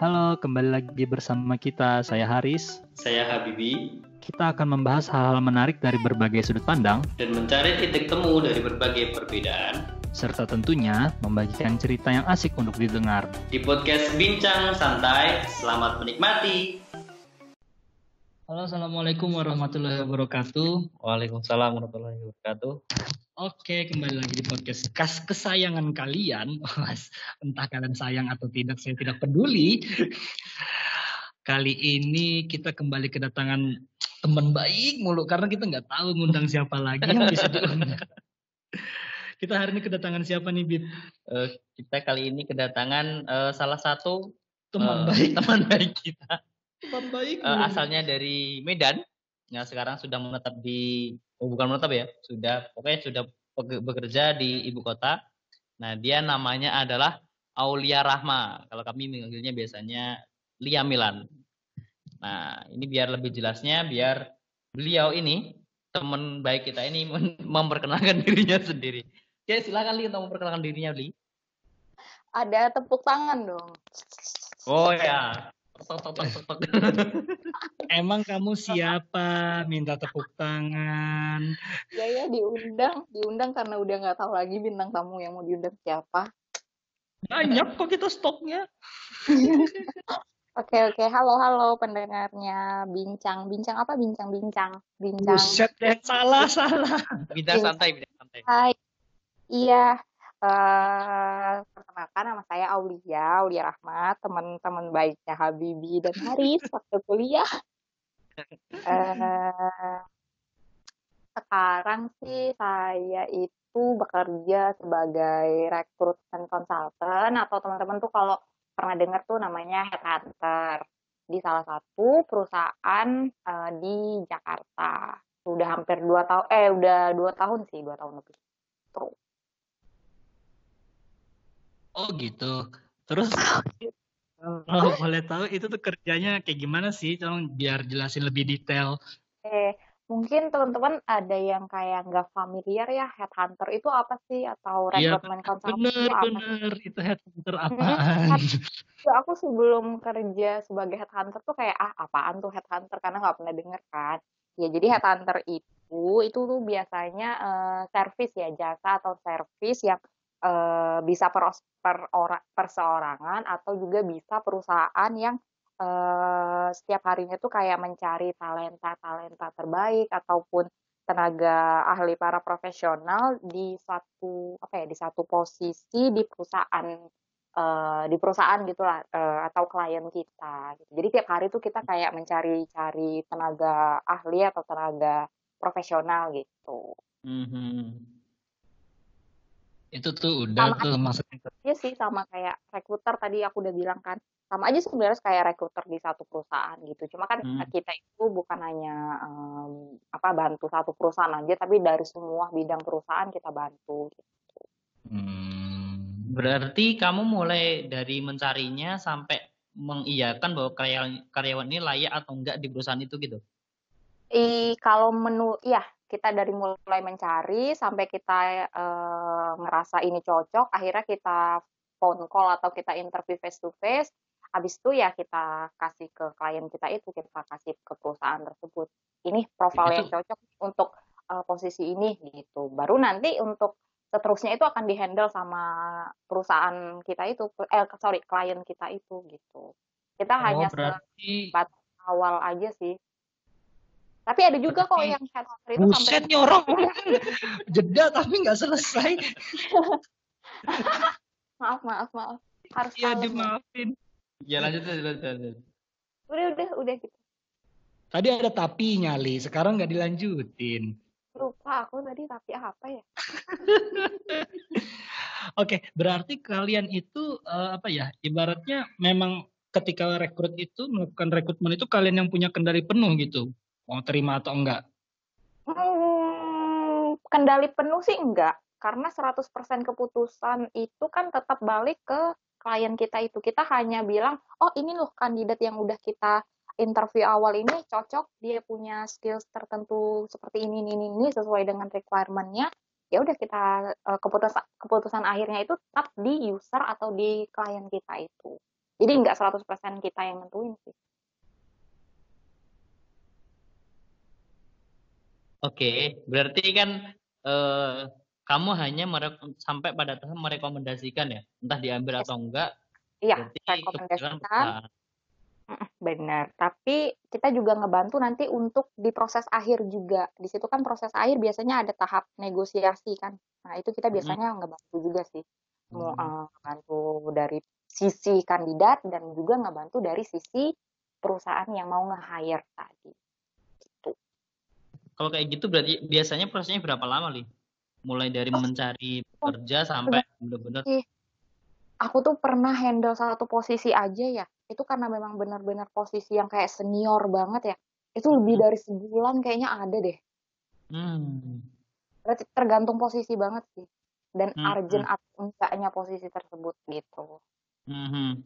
Halo, kembali lagi bersama kita. Saya Haris. Saya Habibi. Kita akan membahas hal-hal menarik dari berbagai sudut pandang dan mencari titik temu dari berbagai perbedaan, serta tentunya membagikan cerita yang asik untuk didengar. Di podcast Bincang Santai, selamat menikmati. Halo, Assalamualaikum warahmatullahi wabarakatuh. Waalaikumsalam warahmatullahi wabarakatuh. Oke, kembali lagi di podcast kesayangan kalian. Entah kalian sayang atau tidak, saya tidak peduli. Kali ini kita kembali kedatangan teman baik mulu, karena kita nggak tahu ngundang siapa lagi yang bisa diundang. Kita hari ini kedatangan siapa nih, Bib? Kita kali ini kedatangan salah satu teman baik kita. Teman baik. Asalnya dari Medan. Nah, sekarang sudah menetap bukan menetap ya, sudah bekerja di ibu kota. Nah, dia namanya adalah Aulia Rahma. Kalau kami manggilnya biasanya Lia Milan. Nah, ini biar lebih jelasnya, biar beliau ini, teman baik kita ini memperkenalkan dirinya sendiri. Oke, silakan Li untuk memperkenalkan dirinya, Li. Ada tepuk tangan dong. Oh ya. Emang kamu siapa minta tepuk tangan? Ya diundang karena udah nggak tahu lagi bintang tamu yang mau diundang siapa. Banyak kok kita stoknya. Oke, halo pendengarnya bincang apa bincang. Buset deh, salah. Bincang santai. Hai, iya. Perkenalkan, nama saya Aulia Rahmat, teman-teman baiknya Habibi dan Haris waktu kuliah. Sekarang sih saya itu bekerja sebagai recruitment consultant, atau teman-teman tuh kalau pernah dengar tuh namanya headhunter di salah satu perusahaan di Jakarta. Udah hampir 2 tahun, udah 2 tahun lebih. Tuh. Oh gitu. Terus kalau boleh tahu itu tuh kerjanya kayak gimana sih? Tolong biar jelasin lebih detail. Mungkin teman-teman ada yang kayak nggak familiar ya, headhunter itu apa sih, atau recruitment consultant itu apa? Bener, itu headhunter apaan? Aku sebelum kerja sebagai headhunter tuh kayak apaan tuh headhunter, karena nggak pernah denger kan. Ya jadi headhunter itu tuh biasanya service ya, jasa atau service yang bisa perseorangan atau juga bisa perusahaan yang setiap harinya tuh kayak mencari talenta terbaik ataupun tenaga ahli para profesional di satu posisi di perusahaan gitulah, atau klien kita gitu. Jadi tiap hari tuh kita kayak mencari tenaga ahli atau tenaga profesional gitu. Itu tuh udah tuh maksudnya. Iya sih, sama kayak rekruter tadi aku udah bilang kan. Sama aja sebenarnya kayak rekruter di satu perusahaan gitu. Cuma kan kita itu bukan hanya bantu satu perusahaan aja, tapi dari semua bidang perusahaan kita bantu gitu. Berarti kamu mulai dari mencarinya sampai mengiyakan bahwa karyawan ini layak atau enggak di perusahaan itu gitu? Kalau kita dari mulai mencari sampai kita ngerasa ini cocok, akhirnya kita phone call atau kita interview face to face. Habis itu ya kita kasih ke klien kita itu, kita kasih ke perusahaan tersebut. Ini profil yang cocok untuk posisi ini gitu. Baru nanti untuk seterusnya itu akan dihandle sama perusahaan kita itu, klien kita itu gitu. Kita hanya sebatas awal aja sih. Tapi ada juga kok yang headhunter itu buset nih orang jeda tapi nggak selesai. maaf. Harus dimaafin. Ya lanjut. Udah gitu. Tadi ada tapi nyali, sekarang nggak dilanjutin. Lupa aku tadi tapi apa ya? Oke, berarti kalian itu ibaratnya memang ketika melakukan rekrutmen itu kalian yang punya kendali penuh gitu, mau terima atau enggak? Kendali penuh sih enggak, karena 100% keputusan itu kan tetap balik ke klien kita itu. Kita hanya bilang, oh ini loh kandidat yang udah kita interview awal ini cocok, dia punya skills tertentu seperti ini sesuai dengan requirement-nya. Ya udah kita keputusan akhirnya itu tetap di user atau di klien kita itu. Jadi nggak 100% kita yang nentuin sih. Oke, berarti kan eh, kamu hanya sampai pada tahap merekomendasikan ya, entah diambil Yes. atau enggak, Iya, berarti kebijakan rekomendasikan. perusahaan. Benar, tapi kita juga ngebantu nanti untuk di proses akhir juga. Di situ kan proses akhir biasanya ada tahap negosiasi kan. Nah, itu kita Mm, biasanya ngebantu juga sih. Mau mm. ngebantu dari sisi kandidat dan juga ngebantu dari sisi perusahaan yang mau nge-hire tadi. Gitu. Kalau kayak gitu berarti biasanya prosesnya berapa lama, Li? Mulai dari Oh, mencari pekerja sampai tergantung benar-benar. sih. Aku tuh pernah handle satu posisi aja ya. Itu karena memang benar-benar posisi yang kayak senior banget ya. Itu lebih dari sebulan kayaknya ada deh. Hmm. Berarti tergantung posisi banget sih. Dan Hmm. urgent atau enggaknya posisi tersebut gitu. Hmm.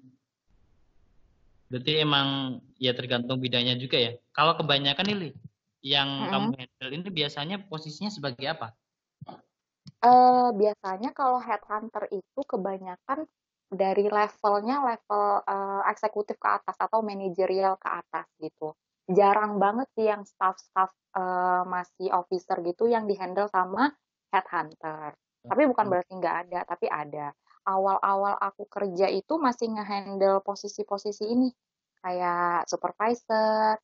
Berarti emang ya tergantung bidangnya juga ya. Kalau kebanyakan nih, Li, yang kamu Mm-mm. handle ini biasanya posisinya sebagai apa? Biasanya kalau headhunter itu kebanyakan dari levelnya level eksekutif ke atas atau manajerial ke atas gitu. Jarang banget sih yang staff-staff masih officer gitu yang dihandle sama headhunter. Tapi bukan berarti nggak ada, tapi ada. Awal-awal aku kerja itu masih ngehandle posisi-posisi ini. Kayak supervisor,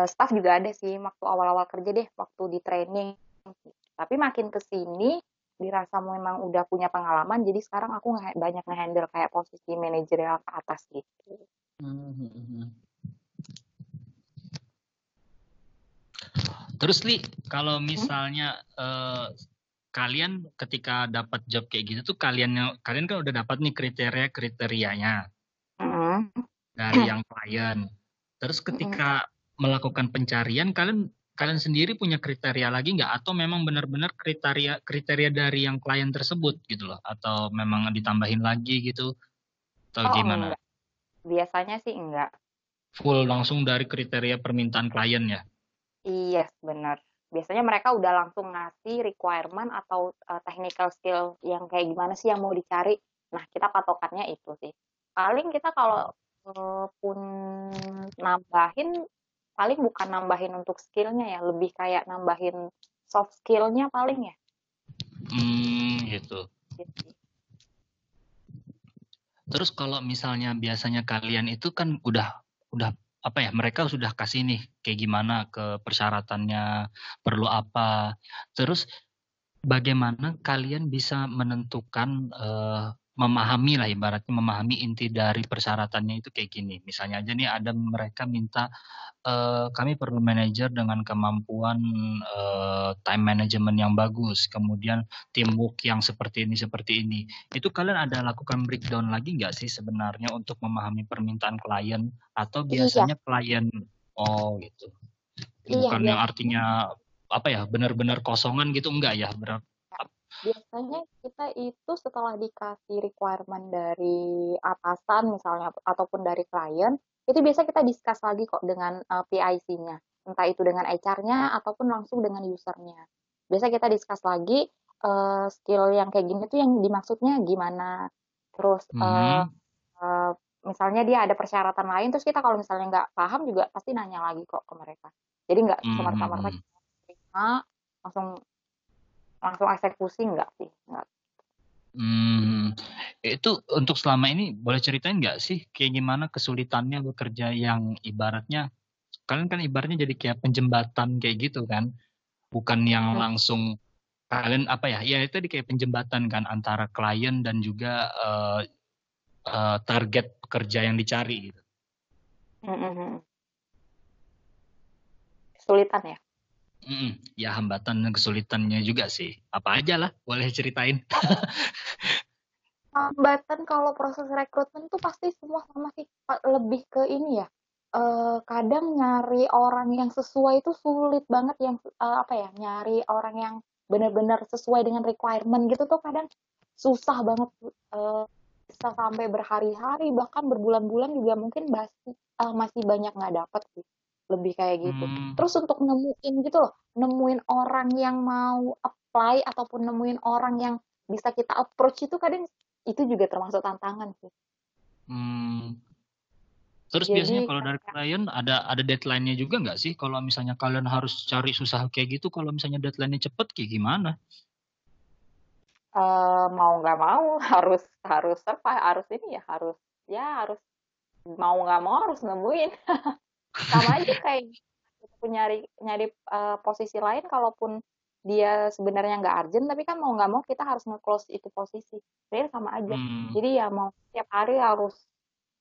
staff juga ada sih waktu awal-awal kerja deh, waktu di training. Tapi makin ke sini dirasa memang udah punya pengalaman, jadi sekarang aku banyak ngehandle kayak posisi manajerial ke atas gitu. Hmm. Terus Li, kalau misalnya kalian ketika dapat job kayak gitu tuh kalian kan udah dapat nih kriterianya Mm-mm. dari yang klien. Terus Mm-mm. ketika melakukan pencarian kalian sendiri punya kriteria lagi nggak atau memang benar-benar kriteria dari yang klien tersebut gitu loh atau memang ditambahin lagi gitu atau Oh gimana? enggak, biasanya sih enggak. Full langsung dari kriteria permintaan klien ya? Iya, benar. Biasanya mereka udah langsung ngasih requirement atau technical skill yang kayak gimana sih yang mau dicari. Nah, kita patokannya itu sih. Paling kita kalau pun nambahin, paling bukan nambahin untuk skillnya ya, lebih kayak nambahin soft skillnya paling ya. Gitu. Gitu. Terus kalau misalnya biasanya kalian itu kan udah apa ya mereka sudah kasih nih kayak gimana ke persyaratannya perlu apa. Terus bagaimana kalian bisa menentukan memahami lah ibaratnya memahami inti dari persyaratannya itu kayak gini. Misalnya aja nih ada mereka minta kami perlu manajer dengan kemampuan time management yang bagus, kemudian teamwork yang seperti ini. Itu kalian ada lakukan breakdown lagi nggak sih sebenarnya untuk memahami permintaan klien atau Iya, biasanya klien oh gitu. iya Bukan yang biasa. artinya apa ya benar-benar kosongan gitu enggak ya benar. Biasanya kita itu setelah dikasih requirement dari atasan misalnya ataupun dari klien, itu biasa kita discuss lagi kok dengan PIC-nya. Entah itu dengan HR-nya ataupun langsung dengan user-nya. Biasa kita discuss lagi skill yang kayak gini tuh yang dimaksudnya gimana. Terus Hmm, eh, misalnya dia ada persyaratan lain, terus kita kalau misalnya nggak paham juga pasti nanya lagi kok ke mereka. Jadi nggak hmm, hmm, semerta-merta hmm. kita terima langsung langsung eksekusi nggak sih. Nggak. Hmm, itu untuk selama ini boleh ceritain nggak sih kayak gimana kesulitannya bekerja yang ibaratnya kalian kan ibaratnya jadi kayak penjembatan kayak gitu kan, bukan yang langsung kalian apa ya? Ya itu di kayak penjembatan kan antara klien dan juga target pekerja yang dicari gitu. Mm-mm. Kesulitan ya. Ya hambatan dan kesulitannya juga sih. Apa aja lah, boleh ceritain. Hambatan kalau proses rekrutmen tuh pasti semua sama sih. Lebih ke ini ya. Kadang nyari orang yang sesuai itu sulit banget yang apa ya, nyari orang yang benar-benar sesuai dengan requirement gitu tuh kadang susah banget. Eh, Bisa sampai berhari-hari bahkan berbulan-bulan juga mungkin masih banyak nggak dapet sih. Lebih kayak gitu. Hmm, Terus untuk nemuin gitu loh, nemuin orang yang mau apply ataupun nemuin orang yang bisa kita approach itu kadang itu juga termasuk tantangan sih. hmm. Terus biasanya Jadi kalau dari klien ada deadline-nya juga nggak sih? Kalau misalnya kalian harus cari susah kayak gitu, kalau misalnya deadline-nya cepet kayak gimana? mau nggak mau harus harus apa? Harus ini ya harus mau nggak mau harus nemuin. Sama aja kayak kita nyari nyari posisi lain, kalaupun dia sebenarnya nggak urgent, tapi kan mau nggak mau kita harus nge-close itu posisi. Jadi sama aja. Hmm. Jadi ya mau tiap hari harus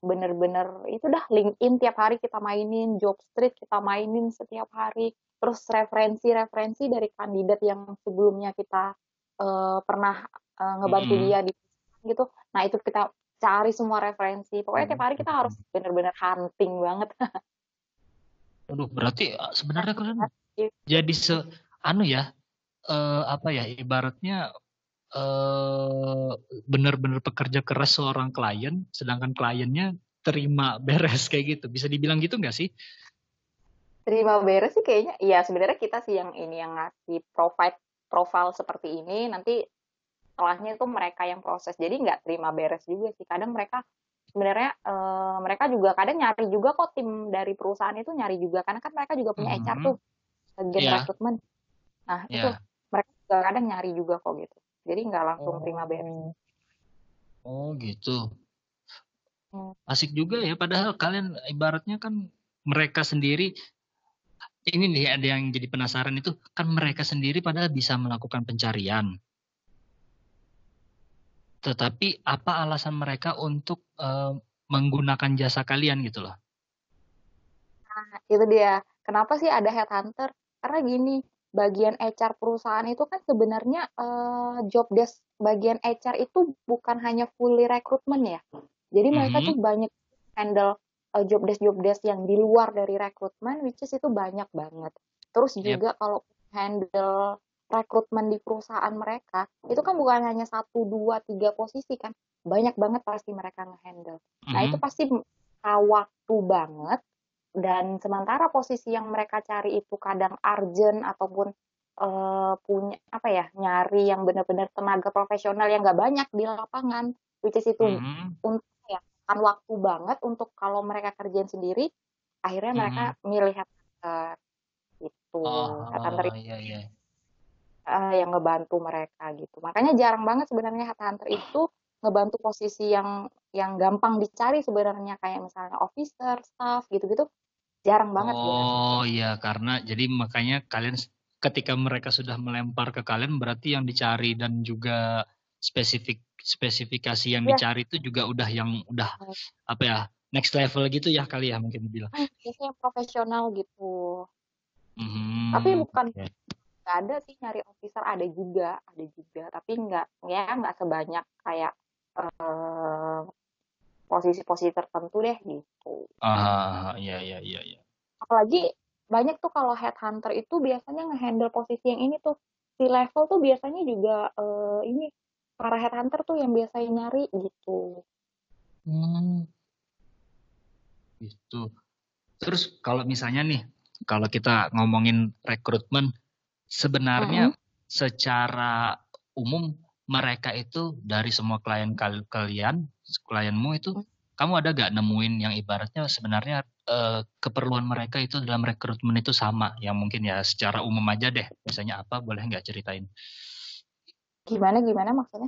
bener-bener itu dah, LinkedIn tiap hari kita mainin, Jobstreet kita mainin setiap hari, terus referensi-referensi dari kandidat yang sebelumnya kita pernah ngebantu Mm-mm. dia di gitu. Nah itu kita cari semua referensi. Pokoknya tiap hari kita harus bener-bener hunting banget. Aduh, berarti sebenarnya kalian Gitu. jadi anu ya, apa ya, ibaratnya benar-benar pekerja keras seorang klien, sedangkan kliennya terima beres kayak gitu. Bisa dibilang gitu nggak sih? Terima beres sih kayaknya. Iya, sebenarnya kita sih yang ini yang ngasih profile seperti ini, nanti setelahnya itu mereka yang proses. Jadi nggak terima beres juga sih. Kadang mereka sebenarnya mereka juga kadang nyari juga kok, tim dari perusahaan itu nyari juga karena kan mereka juga punya HR tuh, Mhm. bagian Ya, rekrutmen. Nah, itu ya. mereka juga kadang nyari juga kok gitu. Jadi nggak langsung terima beres. Oh, oh gitu. Hmm. Asik juga ya. Padahal kalian ibaratnya kan mereka sendiri. Ini nih ada yang jadi penasaran itu kan mereka sendiri padahal bisa melakukan pencarian. Tetapi apa alasan mereka untuk menggunakan jasa kalian gitu loh? Nah, itu dia. Kenapa sih ada headhunter? Karena gini, bagian HR perusahaan itu kan sebenarnya job desk bagian HR itu bukan hanya fully rekrutmen ya. Jadi mereka tuh Mhm. banyak handle job desk yang di luar dari rekrutmen, which is itu banyak banget. Terus Yep. juga kalau handle rekrutmen di perusahaan mereka, itu kan bukan hanya satu, dua, tiga posisi kan. Banyak banget pasti mereka ngehandle. Nah, itu Mhm. pasti waktu banget, dan sementara posisi yang mereka cari itu kadang urgent ataupun punya apa ya, nyari yang benar-benar tenaga profesional yang nggak banyak di lapangan, which is itu Mhm. untuk ya kan waktu banget untuk kalau mereka kerjain sendiri, akhirnya mereka Mhm. milih headhunter gitu. Headhunter Oh, iya iya. yang ngebantu mereka gitu. Makanya jarang banget sebenarnya headhunter itu ngebantu posisi yang gampang dicari sebenarnya, kayak misalnya officer, staff gitu-gitu, jarang banget biasanya. Oh iya, karena jadi makanya kalian ketika mereka sudah melempar ke kalian berarti yang dicari dan juga spesifikasi yang Ya, dicari itu juga udah yang udah apa ya, next level gitu ya kali ya mungkin dibilang. biasanya yang profesional gitu. Tapi Hmm, bukan oke. nggak ada sih nyari officer, ada juga, tapi nggak sebanyak kayak eh, posisi-posisi tertentu deh gitu. Iya iya iya iya. Apalagi banyak tuh kalau headhunter itu biasanya ngehandle posisi yang ini tuh, si level tuh biasanya juga ini para headhunter tuh yang biasanya nyari gitu. Hmm, gitu. Terus kalau misalnya nih, kalau kita ngomongin rekrutmen, sebenarnya Mm-mm. secara umum mereka itu dari semua klienmu itu, kamu ada gak nemuin yang ibaratnya sebenarnya keperluan mereka itu dalam rekrutmen itu sama, yang mungkin ya secara umum aja deh, misalnya apa boleh nggak ceritain? Gimana gimana maksudnya?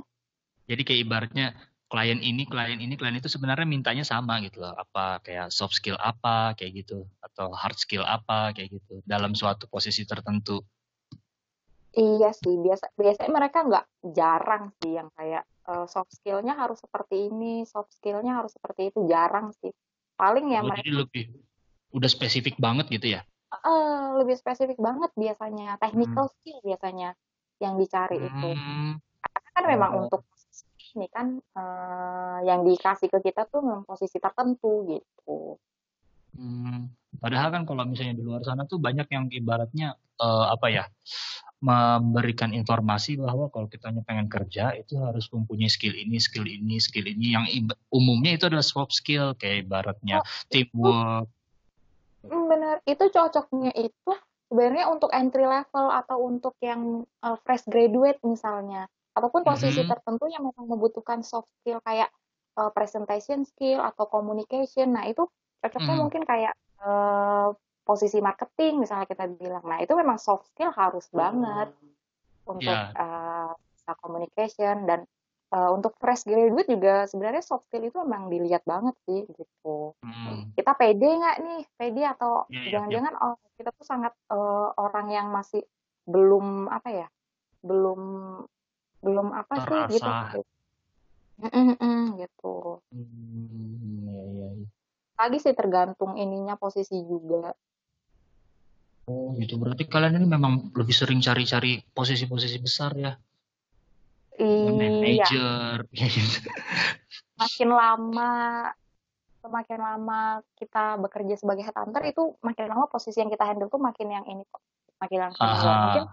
Jadi kayak ibaratnya klien itu sebenarnya mintanya sama gitu loh. Apa kayak soft skill apa kayak gitu atau hard skill apa kayak gitu dalam suatu posisi tertentu. Iya sih, biasanya mereka nggak, jarang sih yang kayak soft skill-nya harus seperti ini, soft skill-nya harus seperti itu, jarang sih. Paling ya Oh, jadi mereka lebih udah spesifik banget gitu ya. lebih spesifik banget biasanya, Hmm. technical skill biasanya yang dicari itu. Hmm. Karena kan memang Oh. untuk posisi ini kan yang dikasih ke kita tuh memang posisi tertentu gitu. Hmm. Padahal kan kalau misalnya di luar sana tuh banyak yang ibaratnya apa ya, memberikan informasi bahwa kalau kita pengen kerja itu harus mempunyai skill ini yang umumnya itu adalah soft skill kayak ibaratnya Oh, itu teamwork. benar, itu cocoknya itu sebenarnya untuk entry level atau untuk yang fresh graduate misalnya, ataupun posisi Mhm. tertentu yang memang membutuhkan soft skill kayak presentation skill atau communication. Nah, itu Cocoknya mungkin kayak posisi marketing misalnya kita bilang. Nah, itu memang soft skill harus banget untuk Ya. bisa communication dan untuk fresh graduate juga sebenarnya soft skill itu memang dilihat banget sih gitu. Kita pede nggak nih? Pede atau Ya, jangan-jangan kita tuh sangat orang yang masih belum apa ya? Belum belum apa sih gitu. terasa. Gitu. Ya. Lagi sih tergantung ininya posisi juga. Oh gitu, berarti kalian ini memang lebih sering cari-cari posisi-posisi besar ya, Iya, manager, gitu. semakin lama kita bekerja sebagai headhunter itu makin lama posisi yang kita handle tuh makin yang ini kok, makin yang senior. Mungkin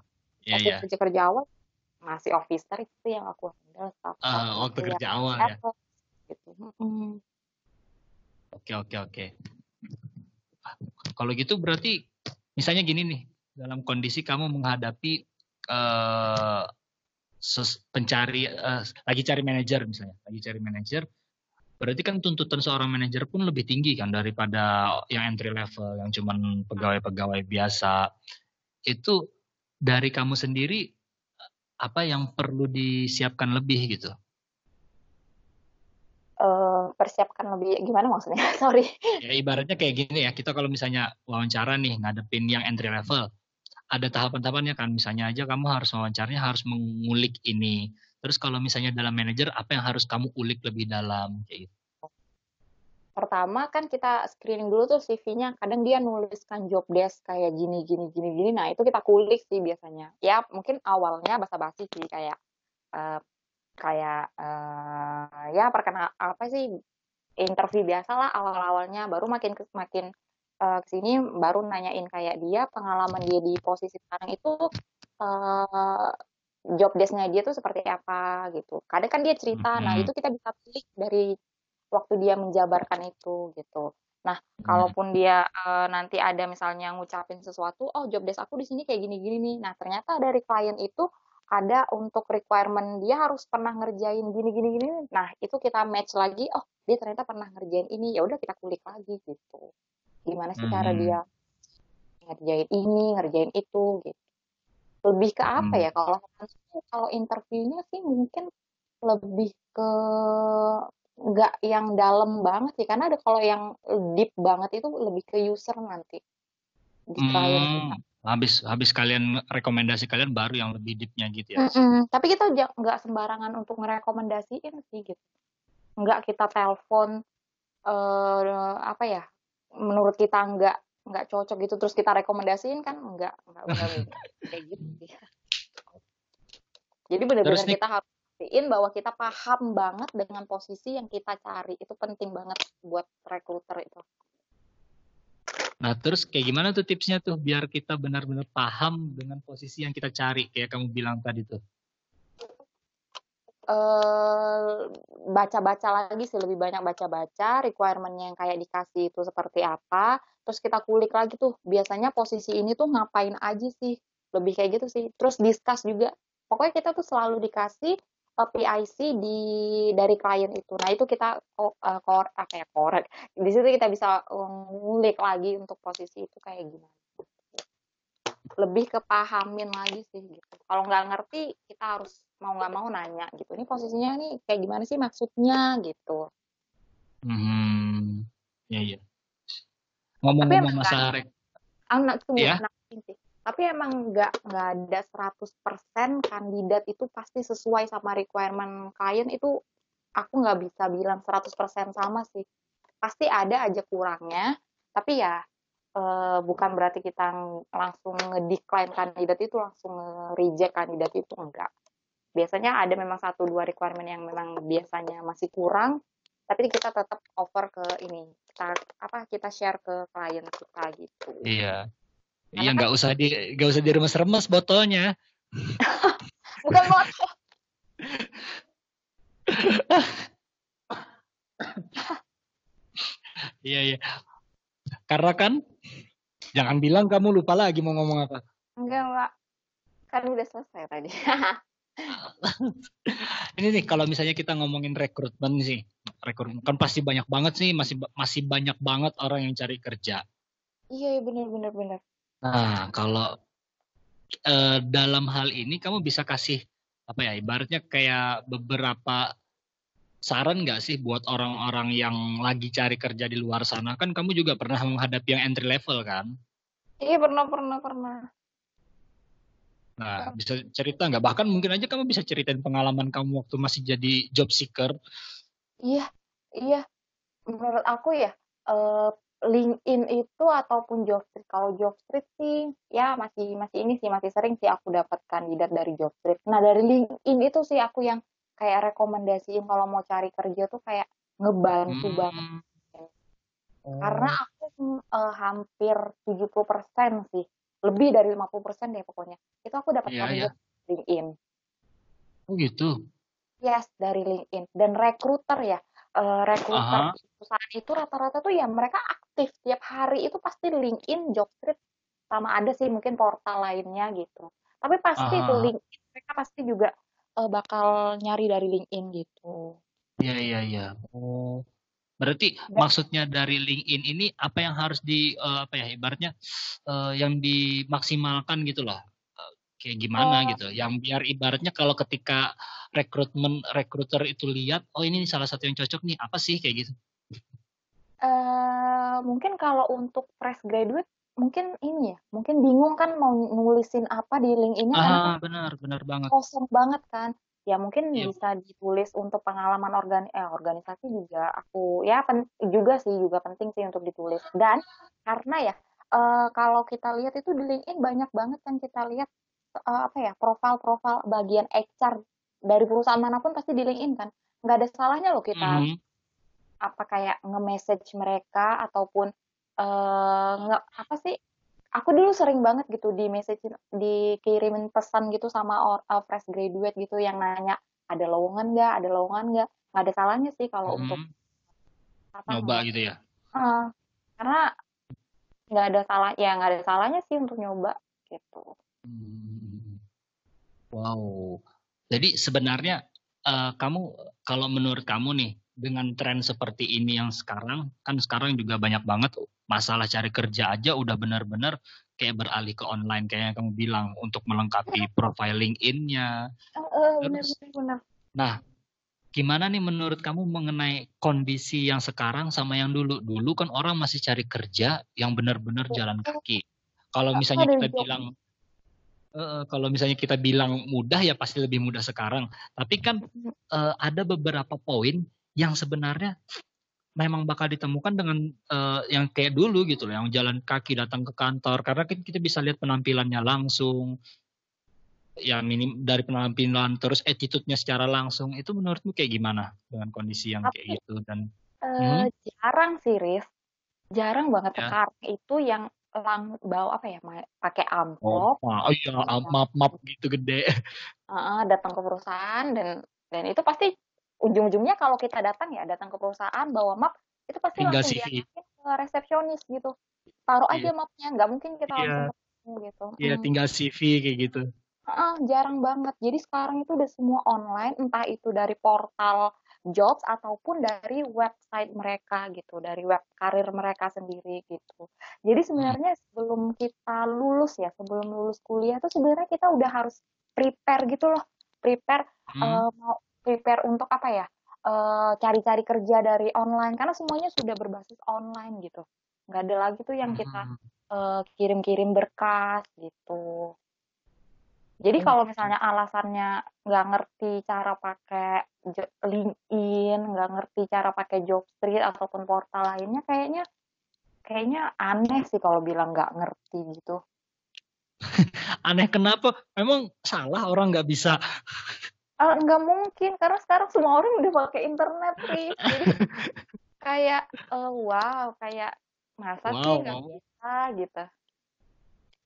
waktu Ya. kerja awal masih officer itu yang aku handle staff Waktu masih yang kerja awal ya. admin gitu. Oke. Kalau gitu berarti, misalnya gini nih, dalam kondisi kamu menghadapi eh pencari lagi cari manajer, berarti kan tuntutan seorang manajer pun lebih tinggi kan daripada yang entry level, yang cuman pegawai-pegawai biasa. Itu dari kamu sendiri apa yang perlu disiapkan lebih gitu? Persiapkan lebih gimana maksudnya? Sorry. Ya ibaratnya kayak gini ya, kita kalau misalnya wawancara nih ngadepin yang entry level, ada tahapan-tahapannya kan. Misalnya aja kamu harus wawancaranya harus mengulik ini. Terus kalau misalnya dalam manajer, apa yang harus kamu ulik lebih dalam kayak gitu? Pertama kan kita screening dulu tuh CV-nya. Kadang dia nuliskan job desk kayak gini. Nah, itu kita kulik sih biasanya. Ya, mungkin awalnya basa-basi sih kayak ya perkenal apa sih interview biasa lah awal-awalnya. Baru makin kesini baru nanyain kayak dia pengalaman dia di posisi sekarang itu job desk-nya dia tuh seperti apa gitu. Kadang kan dia cerita. Nah, itu kita bisa pilih dari waktu dia menjabarkan itu gitu. Nah, kalaupun dia nanti ada misalnya ngucapin sesuatu, oh job desk aku di sini kayak gini-gini nih. Nah, ternyata dari klien itu ada untuk requirement dia harus pernah ngerjain gini. Nah, itu kita match lagi, oh dia ternyata pernah ngerjain ini. Ya udah kita kulik lagi gitu. Gimana sih cara dia ngerjain ini, ngerjain itu gitu. Lebih ke apa ya? Kalau interviewnya sih mungkin lebih ke nggak yang dalam banget sih, karena ada kalau yang deep banget itu lebih ke user nanti di klien kita. Habis kalian rekomendasi kalian baru yang lebih deepnya gitu ya? Tapi kita nggak sembarangan untuk ngerekomendasiin sih gitu. Nggak kita telepon apa ya? Menurut kita nggak cocok gitu terus kita rekomendasiin kan nggak kayak gitu sih. Jadi benar-benar kita harus pastiin bahwa kita paham banget dengan posisi yang kita cari. Itu penting banget buat recruiter itu. Nah, terus kayak gimana tuh tipsnya tuh biar kita benar-benar paham dengan posisi yang kita cari, kayak kamu bilang tadi tuh? Baca-baca lagi sih, lebih banyak baca-baca requirement-nya yang kayak dikasih itu seperti apa. Terus kita kulik lagi tuh, biasanya posisi ini tuh ngapain aja sih. Lebih kayak gitu sih. Terus discuss juga. Pokoknya kita tuh selalu dikasih PIC dari klien itu. Nah, itu kita korek. Di situ kita bisa ngulik lagi untuk posisi itu kayak gimana. Lebih kepahamin lagi sih gitu. Kalau nggak ngerti, kita harus mau nggak mau nanya gitu. Ini posisinya nih kayak gimana sih maksudnya gitu. Iya. Ngomong-ngomong masalah ya? Tapi emang nggak ada 100% kandidat itu pasti sesuai sama requirement klien itu. Aku nggak bisa bilang 100% sama sih. Pasti ada aja kurangnya. Tapi ya bukan berarti kita langsung nge-decline kandidat itu, langsung nge-reject kandidat itu, enggak. Biasanya ada memang 1-2 requirement yang memang biasanya masih kurang, tapi kita tetap offer ke ini, kita share ke klien kita gitu. Iya, nggak usah diremes-remes botolnya. Bukan botol. Iya. Karena kan, jangan bilang kamu lupa lagi mau ngomong apa. Enggak. Kan udah selesai tadi. Ini nih kalau misalnya kita ngomongin rekrutmen sih, rekrutmen kan pasti banyak banget sih, masih banyak banget orang yang cari kerja. Iya, benar. Nah, kalau dalam hal ini kamu bisa kasih apa ya, ibaratnya kayak beberapa saran nggak sih buat orang-orang yang lagi cari kerja di luar sana? Kan kamu juga pernah menghadapi yang entry level kan? Iya, pernah. Nah, bisa cerita nggak? Bahkan mungkin aja kamu bisa ceritain pengalaman kamu waktu masih jadi job seeker. Iya, iya. Menurut aku ya, eh, LinkedIn itu ataupun Jobstreet. Kalau Jobstreet sih, ya masih ini sih masih sering sih aku dapat kandidat dari Jobstreet. Nah dari LinkedIn itu sih aku yang kayak rekomendasiin kalau mau cari kerja tuh kayak ngebantu banget. Hmm. Karena Oh, aku hampir 70% sih, lebih dari 50% deh pokoknya. Itu aku dapat iya ya. kandidat dari LinkedIn. Oh gitu. Yes, dari LinkedIn. Dan rekruter ya, rekruter Aha. perusahaan itu rata-rata tuh ya mereka aktif tiap hari itu pasti LinkedIn, Jobstreet, sama ada sih mungkin portal lainnya gitu. Tapi pasti Aha, itu aha. LinkedIn mereka pasti juga bakal nyari dari LinkedIn gitu. Iya, iya, iya. Oh, berarti Dan maksudnya dari LinkedIn ini apa yang harus apa ya, ibaratnya yang dimaksimalkan gitu loh. Kayak gimana eh, gitu. Yang biar ibaratnya kalau ketika rekruter itu lihat, oh ini salah satu yang cocok nih, apa sih kayak gitu. mungkin kalau untuk fresh graduate mungkin ini ya, mungkin bingung kan mau nulisin apa di LinkedIn-nya karena kan Ah, benar, benar banget. kosong banget kan. Ya mungkin Iya. bisa ditulis untuk pengalaman organisasi juga aku ya juga sih juga penting sih untuk ditulis. Dan karena ya kalau kita lihat itu di LinkedIn banyak banget kan kita lihat apa ya profil-profil bagian HR dari perusahaan manapun pasti di LinkedIn kan. Nggak ada salahnya loh kita Mhm. apa kayak nge-message mereka ataupun nge apa sih aku dulu sering banget gitu di message dikirimin pesan gitu sama fresh graduate gitu yang nanya ada lowongan nggak ada salahnya sih kalau untuk Mhm. apa Nyoba ngeliat gitu ya. karena nggak ada salahnya sih untuk nyoba gitu. Hmm. Wow. Jadi sebenarnya kamu kalau menurut kamu nih dengan tren seperti ini yang sekarang kan sekarang juga banyak banget masalah cari kerja aja udah benar-benar kayak beralih ke online kayak yang kamu bilang untuk melengkapi profile LinkedIn-nya. Bener Terus, bener bener. nah gimana nih menurut kamu mengenai kondisi yang sekarang sama yang dulu? Dulu kan orang masih cari kerja yang benar-benar jalan kaki. Kalau misalnya Dari kita job. bilang kalau misalnya kita bilang mudah ya pasti lebih mudah sekarang. Tapi kan ada beberapa poin yang sebenarnya memang bakal ditemukan dengan yang kayak dulu gitu loh, yang jalan kaki datang ke kantor. Karena kan kita bisa lihat penampilannya langsung, ya minim dari penampilan terus attitude-nya secara langsung. Itu menurutmu kayak gimana dengan kondisi yang Tapi kayak gitu dan hmm, jarang sih Riz, jarang banget ya. sekarang itu yang bawa apa ya pakai Oh, amplop oh iya, map gitu gede. datang ke perusahaan dan itu pasti ujung-ujungnya kalau kita datang ya datang ke perusahaan bawa map itu pasti Tinggal langsung CV. diajakin ke resepsionis gitu taruh aja Iya, mapnya nggak mungkin kita langsung iya, ketemu gitu. iya tinggal CV kayak gitu. Jarang banget jadi sekarang itu udah semua online entah itu dari portal jobs ataupun dari website mereka gitu dari web karir mereka sendiri gitu jadi Hmm. sebenarnya sebelum kita lulus ya sebelum lulus kuliah tuh sebenarnya kita udah harus prepare gitu loh prepare Hmm. mau prepare untuk apa ya cari-cari kerja dari online karena semuanya sudah berbasis online gitu nggak ada lagi tuh yang kita Hmm. kirim-kirim berkas gitu jadi Oh kalau gitu. misalnya alasannya nggak ngerti cara pakai LinkedIn, nggak ngerti cara pakai Jobstreet ataupun portal lainnya, kayaknya kayaknya aneh sih kalau bilang nggak ngerti gitu. Aneh kenapa? Memang salah orang nggak bisa. Nggak mungkin, karena sekarang semua orang udah pakai internet, Riz. Jadi kayak, wow, kayak masa sih Wow, nggak wow. bisa gitu.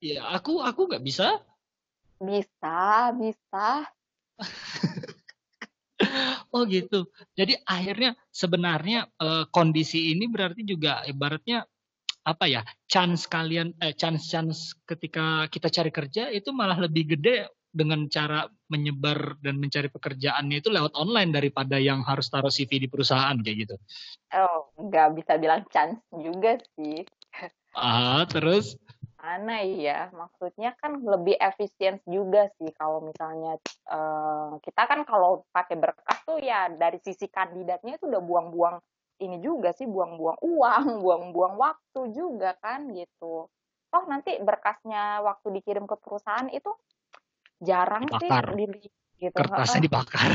Ya aku nggak bisa. Bisa, bisa. Oh gitu. Jadi akhirnya sebenarnya kondisi ini berarti juga ibaratnya apa ya? Chance ketika kita cari kerja itu malah lebih gede dengan cara menyebar dan mencari pekerjaannya itu lewat online daripada yang harus taruh CV di perusahaan kayak gitu. Oh, nggak bisa bilang chance juga sih. Terus? Mana ya, maksudnya kan lebih efisien juga sih kalau misalnya kita kan kalau pakai berkas tuh ya dari sisi kandidatnya itu udah buang-buang ini juga sih, buang-buang uang, buang-buang waktu juga kan gitu. Oh nanti berkasnya waktu dikirim ke perusahaan itu jarang sih Dibakar. dilihat gitu. Kertasnya dibakar.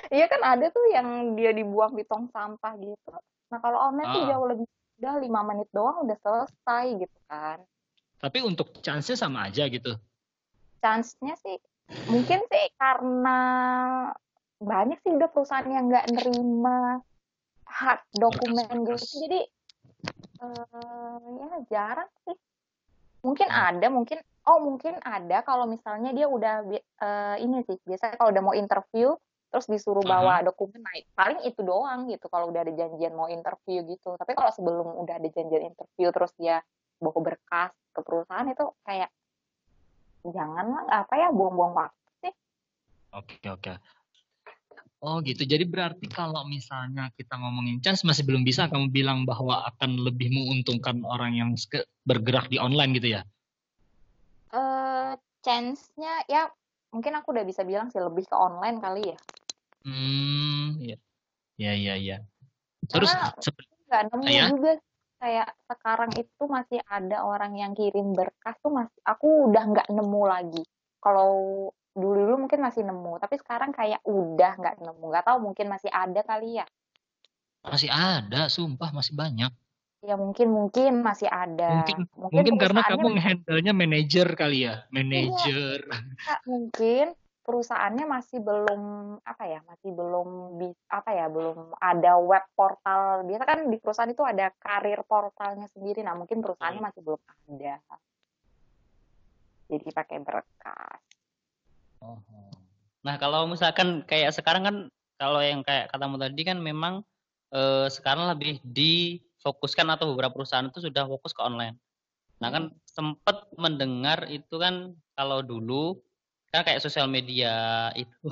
Iya kan ada tuh yang dia dibuang di tong sampah gitu. Nah kalau online tuh jauh lebih udah 5 menit doang udah selesai gitu kan. Tapi untuk chance-nya sama aja gitu. Chance-nya sih mungkin sih karena banyak sih udah perusahaan yang nggak nerima hard dokumen gitu. Jadi ya jarang sih. Mungkin ada kalau misalnya dia udah ini sih biasanya kalau udah mau interview terus disuruh bawa dokumen naik paling itu doang gitu kalau udah ada janjian mau interview gitu. Tapi kalau sebelum udah ada janjian interview terus dia bawa berkas ke perusahaan itu kayak janganlah apa ya buang-buang waktu sih. Oke. Oh gitu. Jadi berarti kalau misalnya kita ngomongin chance masih belum bisa kamu bilang bahwa akan lebih menguntungkan orang yang bergerak di online gitu ya? Chance-nya ya mungkin aku udah bisa bilang sih lebih ke online kali ya. Iya. Terus nggak nemu juga kayak sekarang itu masih ada orang yang kirim berkas tuh aku udah nggak nemu lagi. Kalau dulu mungkin masih nemu, tapi sekarang kayak udah nggak nemu. Nggak tahu mungkin masih ada kali ya. Masih ada, sumpah masih banyak. Ya mungkin masih ada. Mungkin karena kamu nge-handle-nya manajer kali ya, manajer. Iya, mungkin perusahaannya masih belum belum ada web portal. Biasa kan di perusahaan itu ada karir portalnya sendiri. Nah, mungkin perusahaannya masih belum ada. Jadi pakai berkas. Nah, kalau misalkan kayak sekarang kan kalau yang kayak katamu tadi kan memang sekarang lebih difokuskan atau beberapa perusahaan itu sudah fokus ke online. Nah, kan sempat mendengar itu kan kalau dulu kan kayak sosial media itu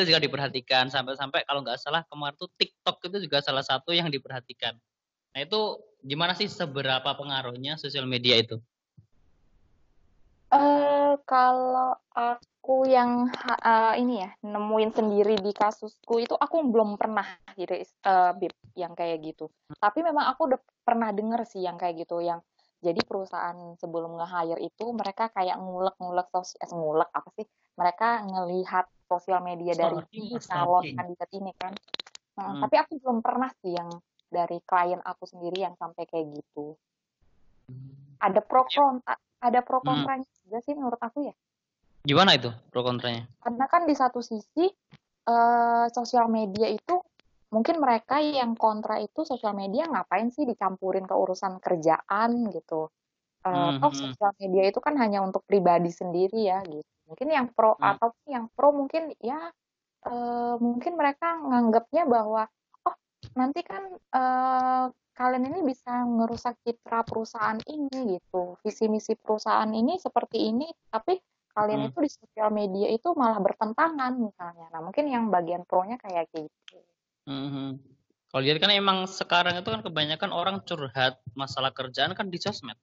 juga diperhatikan sampai kalau nggak salah kemarin tuh TikTok itu juga salah satu yang diperhatikan. Nah itu gimana sih seberapa pengaruhnya sosial media itu? Kalau aku yang ini ya nemuin sendiri di kasusku itu aku belum pernah gitu Bib, yang kayak gitu. Tapi memang aku udah pernah denger sih yang kayak gitu yang jadi perusahaan sebelum nge-hire itu mereka kayak ngulek apa sih? Mereka ngelihat sosial media dari calon kandidat ini kan. Tapi aku belum pernah sih yang dari klien aku sendiri yang sampai kayak gitu. Ada pro kontranya juga sih menurut aku ya. Gimana itu pro kontranya? Karena kan di satu sisi sosial media itu mungkin mereka yang kontra itu sosial media ngapain sih dicampurin ke urusan kerjaan gitu. Toh sosial media itu kan hanya untuk pribadi sendiri ya gitu. Mungkin yang pro atau yang pro mungkin ya mungkin mereka nganggapnya bahwa oh nanti kan kalian ini bisa ngerusak citra perusahaan ini gitu. Visi misi perusahaan ini seperti ini, tapi kalian itu di sosial media itu malah bertentangan misalnya. Nah mungkin yang bagian pro-nya kayak gitu. Kalau lihat kan emang sekarang itu kan kebanyakan orang curhat masalah kerjaan kan di sosmed.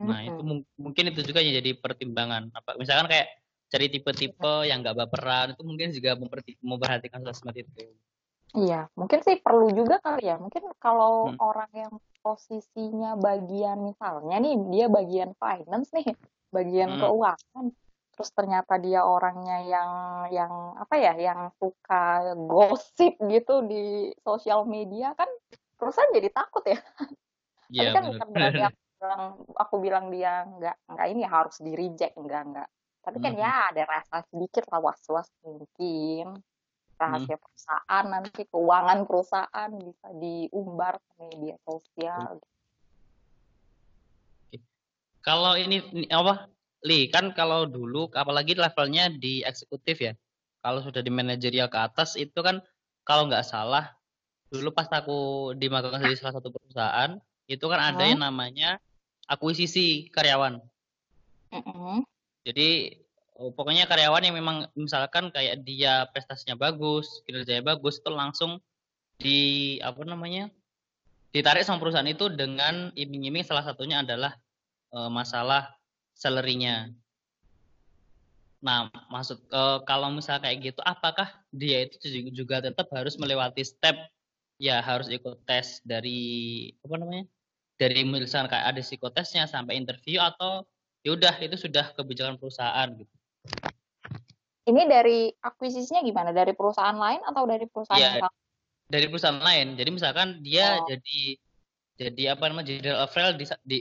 Nah itu mungkin itu juga yang jadi pertimbangan. Misalkan kayak cari tipe-tipe yang nggak baperan itu mungkin juga memperhatikan sosmed itu. Iya, mungkin sih perlu juga kali ya. Mungkin kalau orang yang posisinya bagian misalnya nih dia bagian finance nih, bagian keuangan, terus ternyata dia orangnya yang apa ya, yang suka gosip gitu di sosial media kan, perusahaan jadi takut ya. Tapi kan bukan berarti aku bilang dia nggak ini harus di reject enggak. Tapi kan ya ada rasa sedikit lah was-was mungkin. Rahasia perusahaan nanti keuangan perusahaan bisa diumbar ke media sosial. Kalau ini apa, Li, kan kalau dulu apalagi levelnya di eksekutif ya. Kalau sudah di manajerial ke atas itu kan kalau nggak salah dulu pas aku dimagang di salah satu perusahaan itu kan ada yang namanya akuisisi karyawan. Mm-mm. Jadi pokoknya karyawan yang memang misalkan kayak dia prestasinya bagus, kinerjanya bagus, itu langsung di apa namanya ditarik sama perusahaan itu dengan iming-iming, salah satunya adalah masalah salary-nya. Nah, kalau misalnya kayak gitu, apakah dia itu juga tetap harus melewati step, ya harus ikut tes dari apa namanya, dari misalnya kayak ada psikotesnya sampai interview, atau ya udah itu sudah kebijakan perusahaan gitu. Ini dari akuisisinya gimana? Dari perusahaan lain atau dari perusahaan yang Iya, sama? dari perusahaan lain. Jadi misalkan dia Oh. jadi apa namanya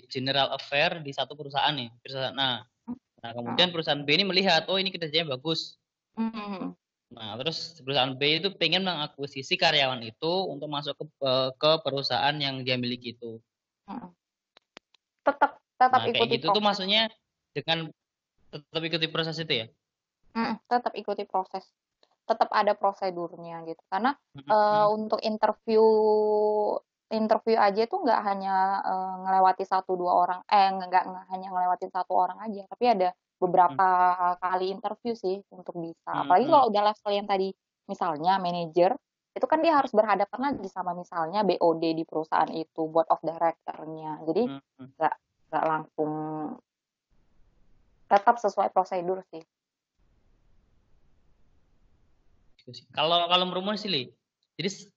general affair di satu perusahaan nih, perusahaan. Nah, kemudian perusahaan B ini melihat, oh ini kinerjanya bagus. Mm-mm. Nah, terus perusahaan B itu pengen mengakuisisi karyawan itu untuk masuk ke perusahaan yang dia miliki itu. Mm-mm. Tetap Nah, kayak ikuti gitu tuh proses. maksudnya dengan tetap ikuti proses itu ya. Tetap ikuti proses. Tetap ada prosedurnya gitu. Karena Mm-mm. untuk interview aja itu nggak hanya ngelewati 1-2 orang, nggak hanya ngelewatin 1 orang aja, tapi ada beberapa kali interview sih untuk bisa. Apalagi Mm-mm. kalau udah level yang tadi, misalnya manajer, itu kan dia harus berhadapan lagi sama misalnya BOD di perusahaan itu, board of director-nya. Jadi Mm-mm. nggak langsung, tetap sesuai prosedur sih. Gitu sih. Kalau menurutmu sih, Li, jadi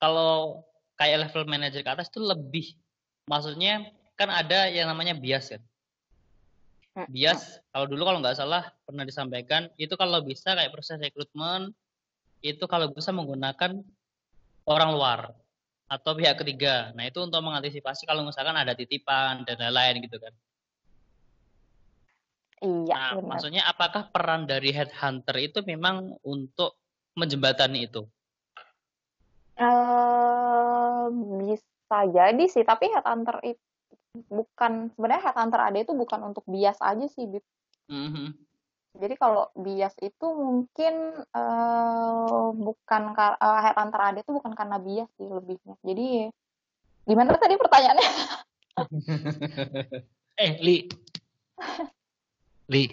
kalau kayak level manager ke atas itu lebih, maksudnya kan ada yang namanya bias kan. Mm-mm. Bias kalau dulu kalau nggak salah pernah disampaikan itu kalau bisa kayak proses rekrutmen itu kalau bisa menggunakan orang luar atau pihak ketiga. Nah, itu untuk mengantisipasi kalau misalkan ada titipan dan lain-lain gitu kan. Iya, Nah, benar. maksudnya apakah peran dari headhunter itu memang untuk menjembatani itu? Bisa jadi sih, tapi headhunter itu sebenarnya headhunter ada itu bukan untuk bias aja sih, Bib. Mhm. Jadi kalau bias itu mungkin bukan headhunter ada itu bukan karena bias sih lebihnya. Jadi gimana tadi pertanyaannya? Li,